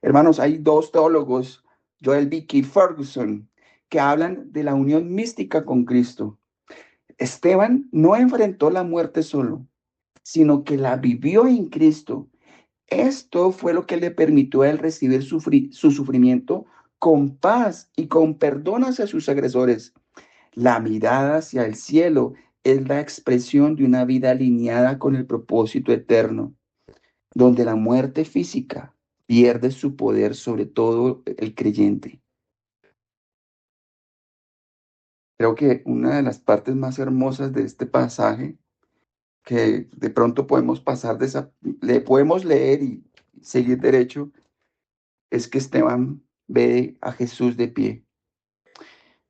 Hermanos, hay dos teólogos, Joel Vicky y Ferguson, que hablan de la unión mística con Cristo. Esteban no enfrentó la muerte solo, sino que la vivió en Cristo. Esto fue lo que le permitió a él recibir su sufrimiento con paz y con perdón hacia sus agresores. La mirada hacia el cielo es la expresión de una vida alineada con el propósito eterno, donde la muerte física pierde su poder sobre todo el creyente. Creo que una de las partes más hermosas de este pasaje, que de pronto podemos pasar le podemos leer y seguir derecho, es que Esteban ve a Jesús de pie.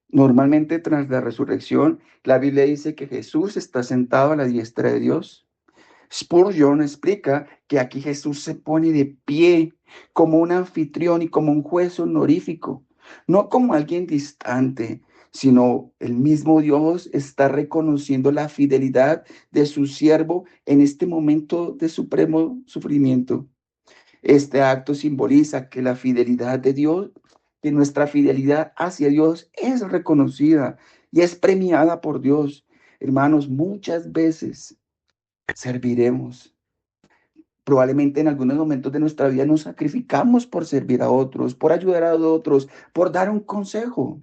Normalmente tras la resurrección, la Biblia dice que Jesús está sentado a la diestra de Dios. Spurgeon explica que aquí Jesús se pone de pie como un anfitrión y como un juez honorífico, no como alguien distante, sino el mismo Dios está reconociendo la fidelidad de su siervo en este momento de supremo sufrimiento. Este acto simboliza que la fidelidad de Dios, que nuestra fidelidad hacia Dios es reconocida y es premiada por Dios. Hermanos, muchas veces serviremos. Probablemente en algunos momentos de nuestra vida nos sacrificamos por servir a otros, por ayudar a otros, por dar un consejo.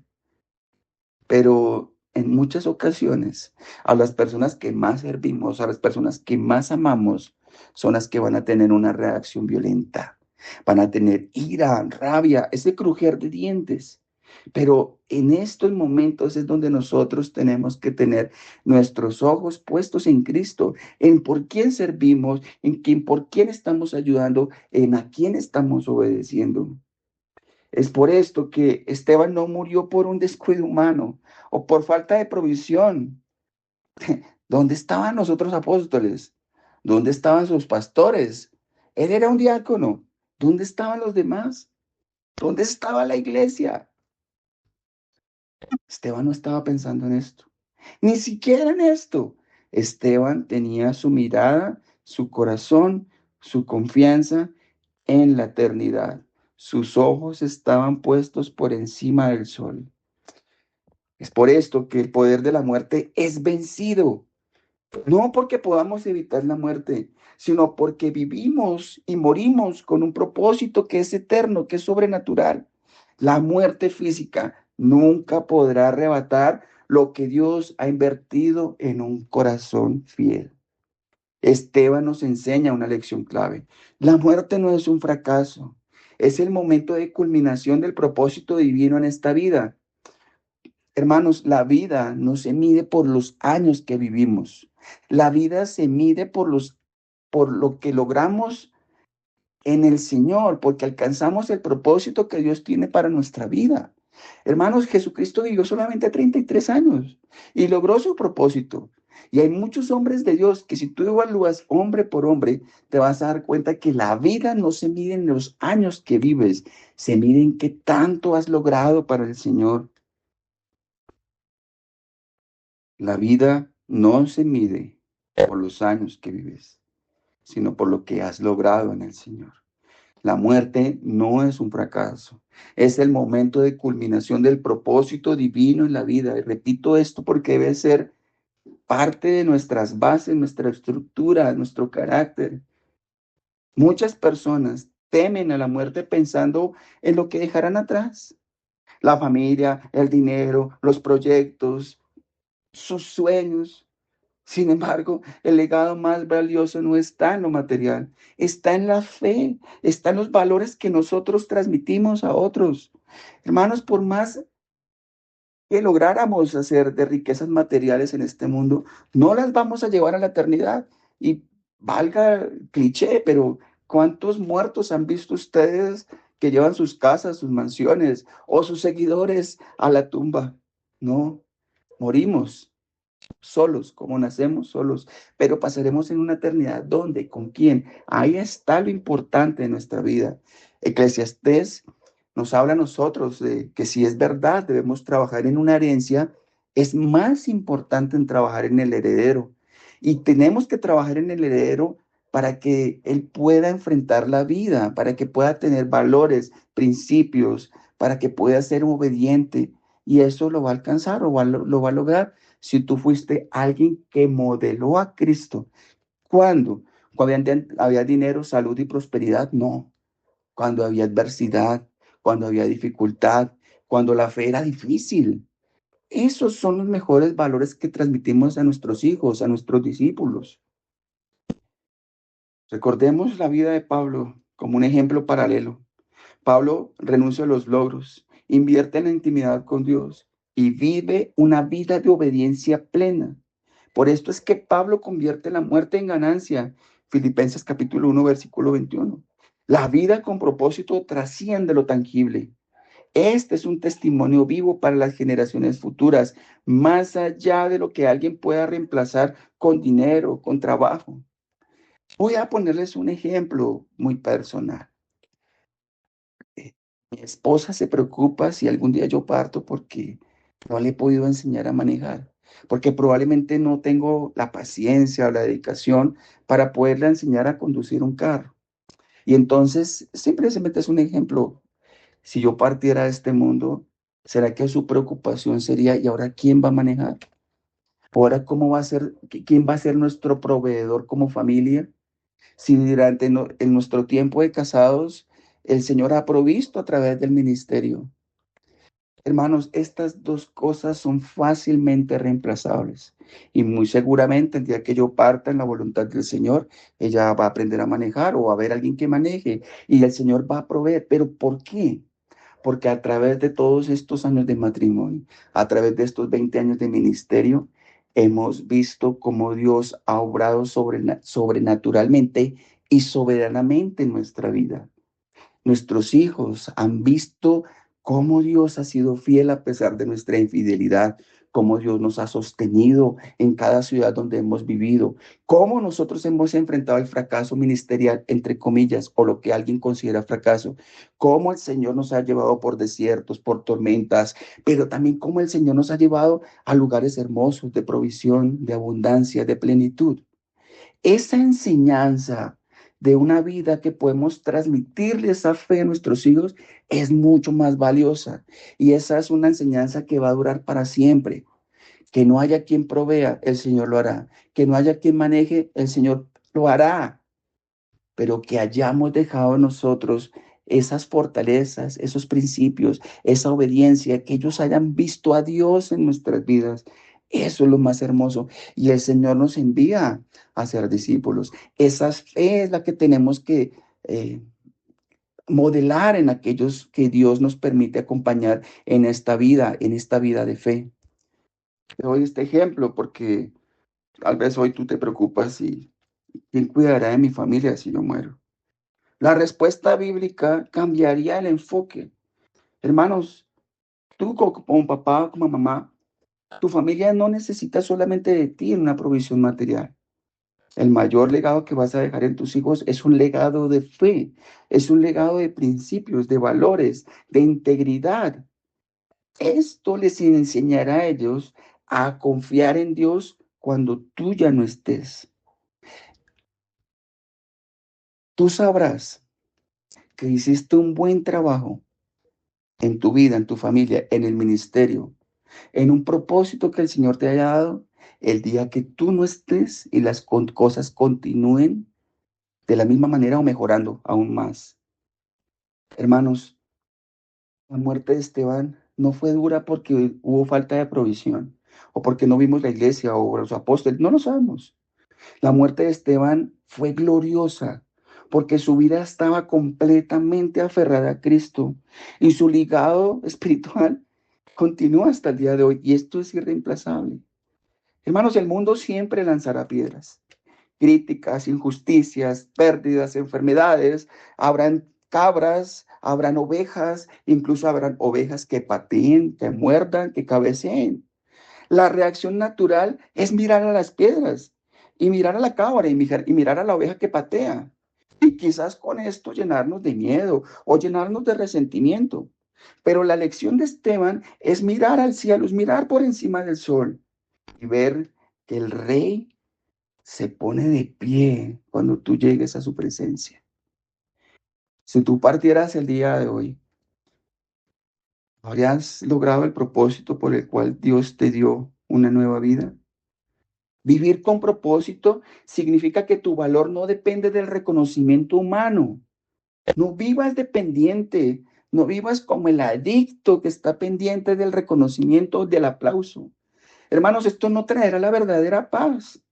Pero en muchas ocasiones, a las personas que más servimos, a las personas que más amamos, son las que van a tener una reacción violenta, van a tener ira, rabia, ese crujir de dientes. Pero en estos momentos es donde nosotros tenemos que tener nuestros ojos puestos en Cristo, en por quién servimos, en quién, por quién estamos ayudando, en a quién estamos obedeciendo. Es por esto que Esteban no murió por un descuido humano o por falta de provisión. ¿Dónde estaban los otros apóstoles? ¿Dónde estaban sus pastores? Él era un diácono. ¿Dónde estaban los demás? ¿Dónde estaba la iglesia? Esteban no estaba pensando en esto, ni siquiera en esto. Esteban tenía su mirada, su corazón, su confianza en la eternidad. Sus ojos estaban puestos por encima del sol. Es por esto que el poder de la muerte es vencido. No porque podamos evitar la muerte, sino porque vivimos y morimos con un propósito que es eterno, que es sobrenatural. La muerte física nunca podrá arrebatar lo que Dios ha invertido en un corazón fiel. Esteban nos enseña una lección clave. La muerte no es un fracaso, es el momento de culminación del propósito divino en esta vida. Hermanos, la vida no se mide por los años que vivimos. La vida se mide por lo que logramos en el Señor, porque alcanzamos el propósito que Dios tiene para nuestra vida. Hermanos, Jesucristo vivió solamente 33 años y logró su propósito. Y hay muchos hombres de Dios que si tú evalúas hombre por hombre, te vas a dar cuenta que la vida no se mide en los años que vives, se mide en qué tanto has logrado para el Señor. La vida no se mide por los años que vives, sino por lo que has logrado en el Señor. La muerte no es un fracaso, es el momento de culminación del propósito divino en la vida. Y repito esto porque debe ser parte de nuestras bases, nuestra estructura, nuestro carácter. Muchas personas temen a la muerte pensando en lo que dejarán atrás. La familia, el dinero, los proyectos, sus sueños. Sin embargo, el legado más valioso no está en lo material, está en la fe, está en los valores que nosotros transmitimos a otros. Hermanos, por más que lográramos hacer de riquezas materiales en este mundo, no las vamos a llevar a la eternidad. Y valga cliché, pero ¿cuántos muertos han visto ustedes que llevan sus casas, sus mansiones o sus seguidores a la tumba? No, morimos solos, como nacemos solos, pero pasaremos en una eternidad. ¿Dónde? ¿Con quién? Ahí está lo importante de nuestra vida. Eclesiastés nos habla a nosotros de que si es verdad, debemos trabajar en una herencia, es más importante en trabajar en el heredero. Y tenemos que trabajar en el heredero para que él pueda enfrentar la vida, para que pueda tener valores, principios, para que pueda ser obediente. Y eso lo va a alcanzar o lo va a lograr si tú fuiste alguien que modeló a Cristo. ¿Cuándo? Cuando había dinero, salud y prosperidad, no. Cuando había adversidad, cuando había dificultad, cuando la fe era difícil. Esos son los mejores valores que transmitimos a nuestros hijos, a nuestros discípulos. Recordemos la vida de Pablo como un ejemplo paralelo. Pablo renuncia a los logros, invierte en la intimidad con Dios y vive una vida de obediencia plena. Por esto es que Pablo convierte la muerte en ganancia. Filipenses capítulo 1, versículo 21. La vida con propósito trasciende lo tangible. Este es un testimonio vivo para las generaciones futuras, más allá de lo que alguien pueda reemplazar con dinero, con trabajo. Voy a ponerles un ejemplo muy personal. Mi esposa se preocupa si algún día yo parto porque no le he podido enseñar a manejar, porque probablemente no tengo la paciencia o la dedicación para poderle enseñar a conducir un carro. Y entonces, simplemente es un ejemplo. Si yo partiera de este mundo, ¿será que su preocupación sería, ¿y ahora quién va a manejar? ¿Ahora cómo va a ser, quién va a ser nuestro proveedor como familia? Si durante en nuestro tiempo de casados, el Señor ha provisto a través del ministerio. Hermanos, estas dos cosas son fácilmente reemplazables y muy seguramente el día que yo parta en la voluntad del Señor, ella va a aprender a manejar o va a haber alguien que maneje y el Señor va a proveer. ¿Pero por qué? Porque a través de todos estos años de matrimonio, a través de estos 20 años de ministerio, hemos visto cómo Dios ha obrado sobrenaturalmente y soberanamente en nuestra vida. Nuestros hijos han visto cómo Dios ha sido fiel a pesar de nuestra infidelidad, cómo Dios nos ha sostenido en cada ciudad donde hemos vivido, cómo nosotros hemos enfrentado el fracaso ministerial, entre comillas, o lo que alguien considera fracaso, cómo el Señor nos ha llevado por desiertos, por tormentas, pero también cómo el Señor nos ha llevado a lugares hermosos de provisión, de abundancia, de plenitud. Esa enseñanza de una vida que podemos transmitirle esa fe a nuestros hijos es mucho más valiosa. Y esa es una enseñanza que va a durar para siempre. Que no haya quien provea, el Señor lo hará. Que no haya quien maneje, el Señor lo hará. Pero que hayamos dejado nosotros esas fortalezas, esos principios, esa obediencia, que ellos hayan visto a Dios en nuestras vidas. Eso es lo más hermoso. Y el Señor nos envía a ser discípulos. Esa fe es la que tenemos que modelar en aquellos que Dios nos permite acompañar en esta vida de fe. Te doy este ejemplo porque tal vez hoy tú te preocupas y ¿quién cuidará de mi familia si yo muero? La respuesta bíblica cambiaría el enfoque. Hermanos, tú como papá, como mamá, tu familia no necesita solamente de ti en una provisión material. El mayor legado que vas a dejar en tus hijos es un legado de fe, es un legado de principios, de valores, de integridad. Esto les enseñará a ellos a confiar en Dios cuando tú ya no estés. Tú sabrás que hiciste un buen trabajo en tu vida, en tu familia, en el ministerio, en un propósito que el Señor te haya dado, el día que tú no estés y las cosas continúen de la misma manera o mejorando aún más. Hermanos, la muerte de Esteban no fue dura porque hubo falta de provisión o porque no vimos la iglesia o los apóstoles, no lo sabemos. La muerte de Esteban fue gloriosa porque su vida estaba completamente aferrada a Cristo y su ligado espiritual continúa hasta el día de hoy y esto es irreemplazable. Hermanos, el mundo siempre lanzará piedras, críticas, injusticias, pérdidas, enfermedades. Habrán cabras, habrán ovejas, incluso habrán ovejas que pateen, que muerdan, que cabeceen. La reacción natural es mirar a las piedras y mirar a la cabra y mirar a la oveja que patea. Y quizás con esto llenarnos de miedo o llenarnos de resentimiento. Pero la lección de Esteban es mirar al cielo, es mirar por encima del sol y ver que el rey se pone de pie cuando tú llegues a su presencia. Si tú partieras el día de hoy, ¿habrías logrado el propósito por el cual Dios te dio una nueva vida? Vivir con propósito significa que tu valor no depende del reconocimiento humano. No vivas dependiente, no vivas como el adicto que está pendiente del reconocimiento, del aplauso. Hermanos, esto no traerá la verdadera paz.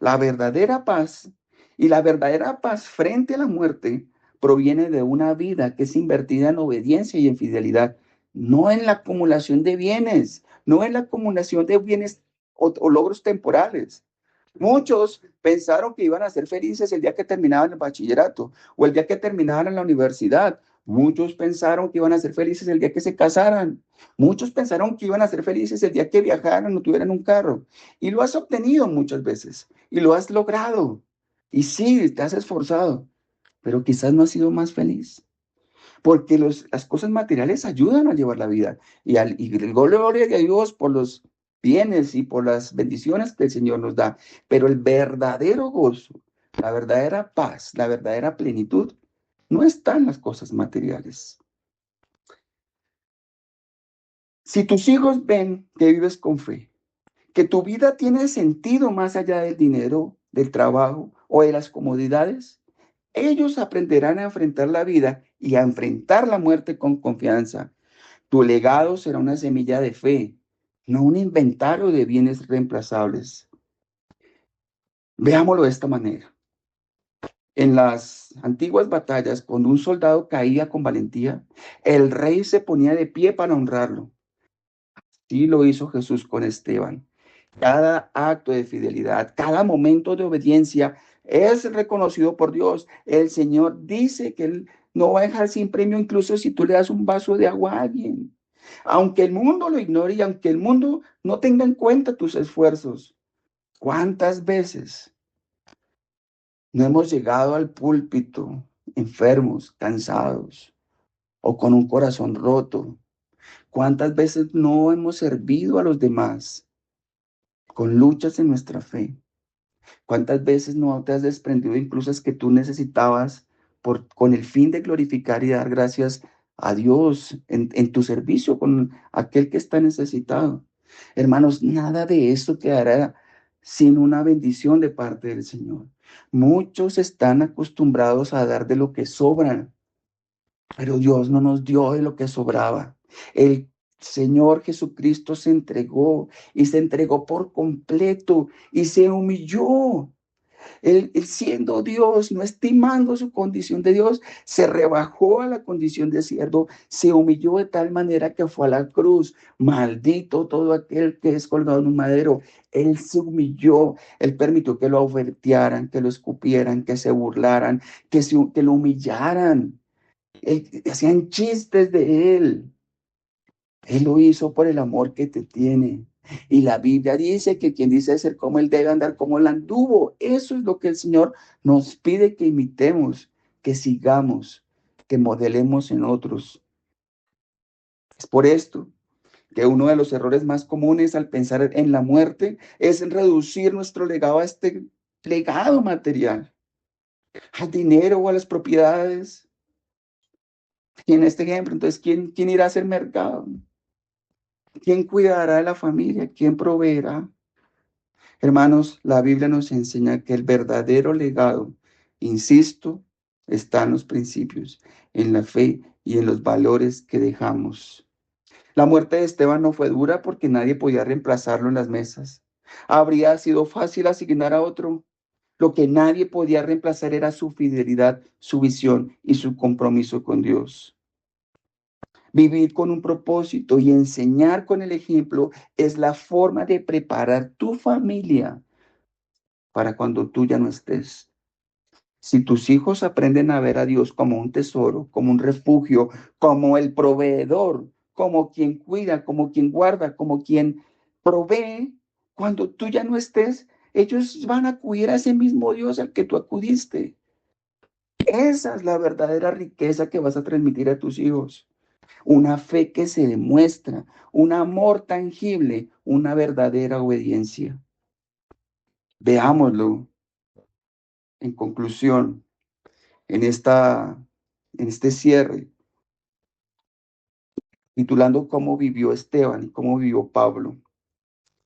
La verdadera paz y la verdadera paz frente a la muerte proviene de una vida que es invertida en obediencia y en fidelidad, no en la acumulación de bienes, no en la acumulación de bienes o logros temporales. Muchos pensaron que iban a ser felices el día que terminaban el bachillerato o el día que terminaban en la universidad. Muchos pensaron que iban a ser felices el día que se casaran. Muchos pensaron que iban a ser felices el día que viajaran o tuvieran un carro. Y lo has obtenido muchas veces y lo has logrado. Y sí, te has esforzado, pero quizás no has sido más feliz. Porque las cosas materiales ayudan a llevar la vida. Y gloria a Dios por los bienes y por las bendiciones que el Señor nos da. Pero el verdadero gozo, la verdadera paz, la verdadera plenitud, no está en las cosas materiales. Si tus hijos ven que vives con fe, que tu vida tiene sentido más allá del dinero, del trabajo o de las comodidades, ellos aprenderán a enfrentar la vida y a enfrentar la muerte con confianza. Tu legado será una semilla de fe, no un inventario de bienes reemplazables. Veámoslo de esta manera. En las antiguas batallas, cuando un soldado caía con valentía, el rey se ponía de pie para honrarlo. Sí lo hizo Jesús con Esteban. Cada acto de fidelidad, cada momento de obediencia es reconocido por Dios. El Señor dice que Él no va a dejar sin premio, incluso si tú le das un vaso de agua a alguien. Aunque el mundo lo ignore y aunque el mundo no tenga en cuenta tus esfuerzos, ¿cuántas veces no hemos llegado al púlpito enfermos, cansados o con un corazón roto? ¿Cuántas veces no hemos servido a los demás con luchas en nuestra fe? ¿Cuántas veces no te has desprendido incluso es que tú necesitabas con el fin de glorificar y dar gracias a Dios en tu servicio con aquel que está necesitado? Hermanos, nada de esto quedará sin una bendición de parte del Señor. Muchos están acostumbrados a dar de lo que sobra, pero Dios no nos dio de lo que sobraba. El Señor Jesucristo se entregó y se entregó por completo y se humilló. Él siendo Dios, no estimando su condición de Dios, se rebajó a la condición de siervo, se humilló de tal manera que fue a la cruz. Maldito todo aquel que es colgado en un madero. Él se humilló, él permitió que lo ofertearan, que lo escupieran, que se burlaran, que lo humillaran. Hacían chistes de él. Él lo hizo por el amor que te tiene. Y la Biblia dice que quien dice ser como él debe andar como él anduvo. Eso es lo que el Señor nos pide que imitemos, que sigamos, que modelemos en otros. Es por esto que uno de los errores más comunes al pensar en la muerte es reducir nuestro legado a este legado material, al dinero o a las propiedades. Y en este ejemplo, entonces, ¿quién irá a hacer mercado? ¿Quién cuidará de la familia? ¿Quién proveerá? Hermanos, la Biblia nos enseña que el verdadero legado, insisto, está en los principios, en la fe y en los valores que dejamos. La muerte de Esteban no fue dura porque nadie podía reemplazarlo en las mesas. Habría sido fácil asignar a otro. Lo que nadie podía reemplazar era su fidelidad, su visión y su compromiso con Dios. Vivir con un propósito y enseñar con el ejemplo es la forma de preparar tu familia para cuando tú ya no estés. Si tus hijos aprenden a ver a Dios como un tesoro, como un refugio, como el proveedor, como quien cuida, como quien guarda, como quien provee, cuando tú ya no estés, ellos van a acudir a ese mismo Dios al que tú acudiste. Esa es la verdadera riqueza que vas a transmitir a tus hijos. Una fe que se demuestra, un amor tangible, una verdadera obediencia. Veámoslo en conclusión, en este cierre, titulando cómo vivió Esteban y cómo vivió Pablo,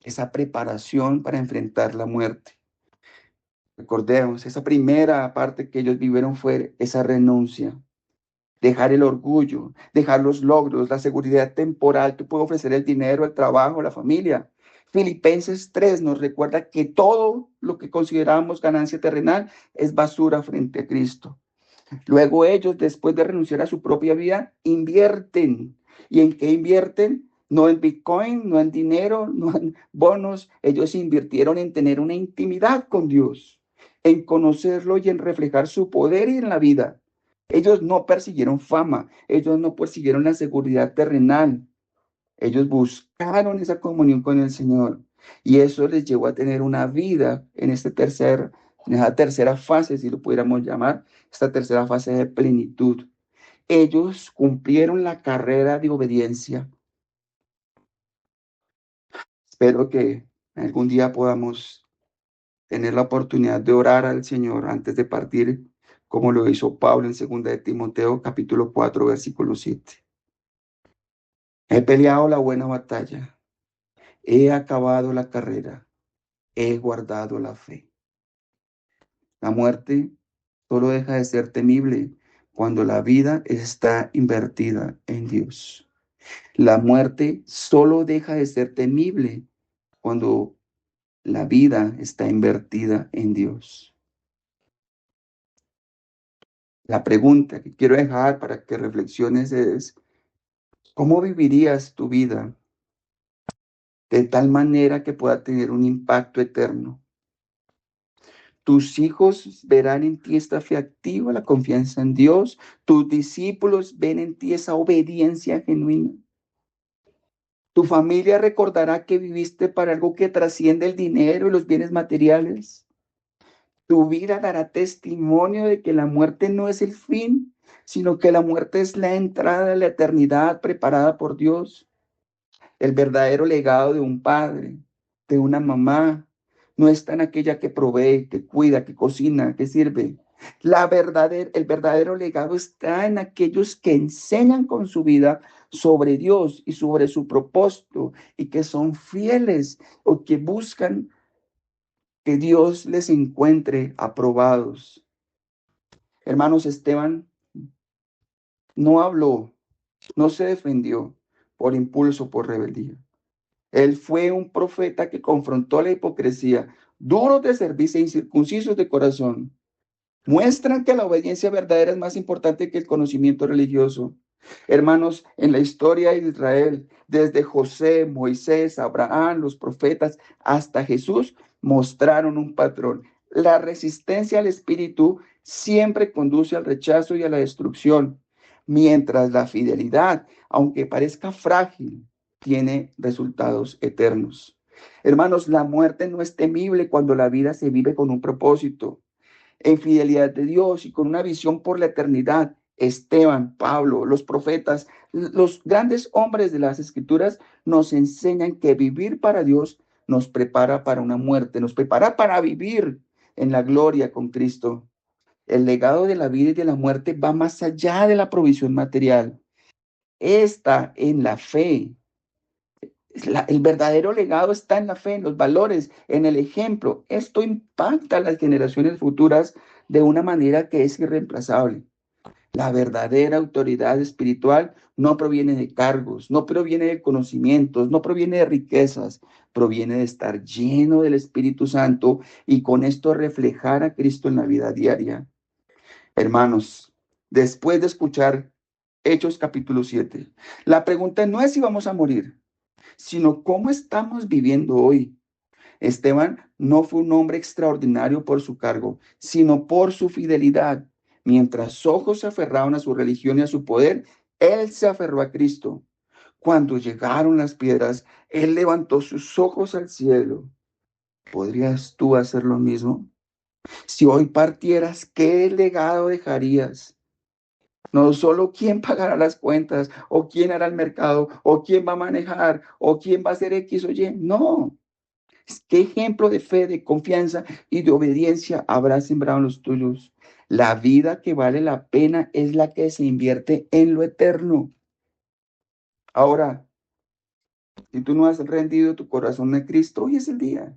esa preparación para enfrentar la muerte. Recordemos, esa primera parte que ellos vivieron fue esa renuncia, dejar el orgullo, dejar los logros, la seguridad temporal. Tú puedes ofrecer el dinero, el trabajo, la familia. Filipenses 3 nos recuerda que todo lo que consideramos ganancia terrenal es basura frente a Cristo. Luego ellos, después de renunciar a su propia vida, invierten. ¿Y en qué invierten? No en Bitcoin, no en dinero, no en bonos. Ellos invirtieron en tener una intimidad con Dios, en conocerlo y en reflejar su poder en la vida. Ellos no persiguieron fama, ellos no persiguieron la seguridad terrenal. Ellos buscaron esa comunión con el Señor y eso les llevó a tener una vida en esa tercera fase, si lo pudiéramos llamar, esta tercera fase de plenitud. Ellos cumplieron la carrera de obediencia. Espero que algún día podamos tener la oportunidad de orar al Señor antes de partir, como lo hizo Pablo en 2 de Timoteo, capítulo 4, versículo 7. He peleado la buena batalla, he acabado la carrera, he guardado la fe. La muerte solo deja de ser temible cuando la vida está invertida en Dios. La muerte solo deja de ser temible cuando la vida está invertida en Dios. La pregunta que quiero dejar para que reflexiones es, ¿cómo vivirías tu vida de tal manera que pueda tener un impacto eterno? Tus hijos verán en ti esta fe activa, la confianza en Dios. Tus discípulos ven en ti esa obediencia genuina. Tu familia recordará que viviste para algo que trasciende el dinero y los bienes materiales. Tu vida dará testimonio de que la muerte no es el fin, sino que la muerte es la entrada a la eternidad preparada por Dios. El verdadero legado de un padre, de una mamá, no está en aquella que provee, que cuida, que cocina, que sirve. El verdadero legado está en aquellos que enseñan con su vida sobre Dios y sobre su propósito y que son fieles o que buscan que Dios les encuentre aprobados. Hermanos, Esteban no habló, no se defendió por impulso, por rebeldía. Él fue un profeta que confrontó la hipocresía, duros de servicio e incircuncisos de corazón. Muestran que la obediencia verdadera es más importante que el conocimiento religioso. Hermanos, en la historia de Israel, desde José, Moisés, Abraham, los profetas, hasta Jesús, mostraron un patrón. La resistencia al espíritu siempre conduce al rechazo y a la destrucción, mientras la fidelidad, aunque parezca frágil, tiene resultados eternos. Hermanos, la muerte no es temible cuando la vida se vive con un propósito, en fidelidad de Dios y con una visión por la eternidad. Esteban, Pablo, los profetas, los grandes hombres de las escrituras nos enseñan que vivir para Dios nos prepara para una muerte, nos prepara para vivir en la gloria con Cristo. El legado de la vida y de la muerte va más allá de la provisión material. Está en la fe. El verdadero legado está en la fe, en los valores, en el ejemplo. Esto impacta a las generaciones futuras de una manera que es irreemplazable. La verdadera autoridad espiritual no proviene de cargos, no proviene de conocimientos, no proviene de riquezas, proviene de estar lleno del Espíritu Santo y con esto reflejar a Cristo en la vida diaria. Hermanos, después de escuchar Hechos capítulo 7, la pregunta no es si vamos a morir, sino cómo estamos viviendo hoy. Esteban no fue un hombre extraordinario por su cargo, sino por su fidelidad. Mientras ojos se aferraban a su religión y a su poder, él se aferró a Cristo. Cuando llegaron las piedras, él levantó sus ojos al cielo. ¿Podrías tú hacer lo mismo? Si hoy partieras, ¿qué legado dejarías? No solo quién pagará las cuentas, o quién hará el mercado, o quién va a manejar, o quién va a hacer X o Y. No. ¿Qué ejemplo de fe, de confianza y de obediencia habrás sembrado en los tuyos? La vida que vale la pena es la que se invierte en lo eterno. Ahora, si tú no has rendido tu corazón a Cristo, hoy es el día.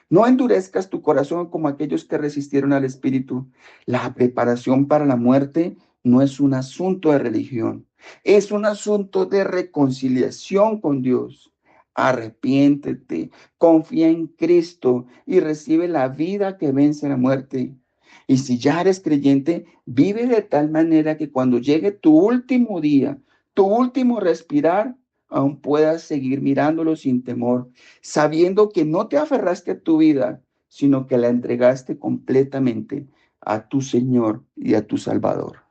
No endurezcas tu corazón como aquellos que resistieron al Espíritu. La preparación para la muerte no es un asunto de religión, es un asunto de reconciliación con Dios. Arrepiéntete, confía en Cristo y recibe la vida que vence la muerte. Y si ya eres creyente, vive de tal manera que cuando llegue tu último día, tu último respirar, aún puedas seguir mirándolo sin temor, sabiendo que no te aferraste a tu vida, sino que la entregaste completamente a tu Señor y a tu Salvador.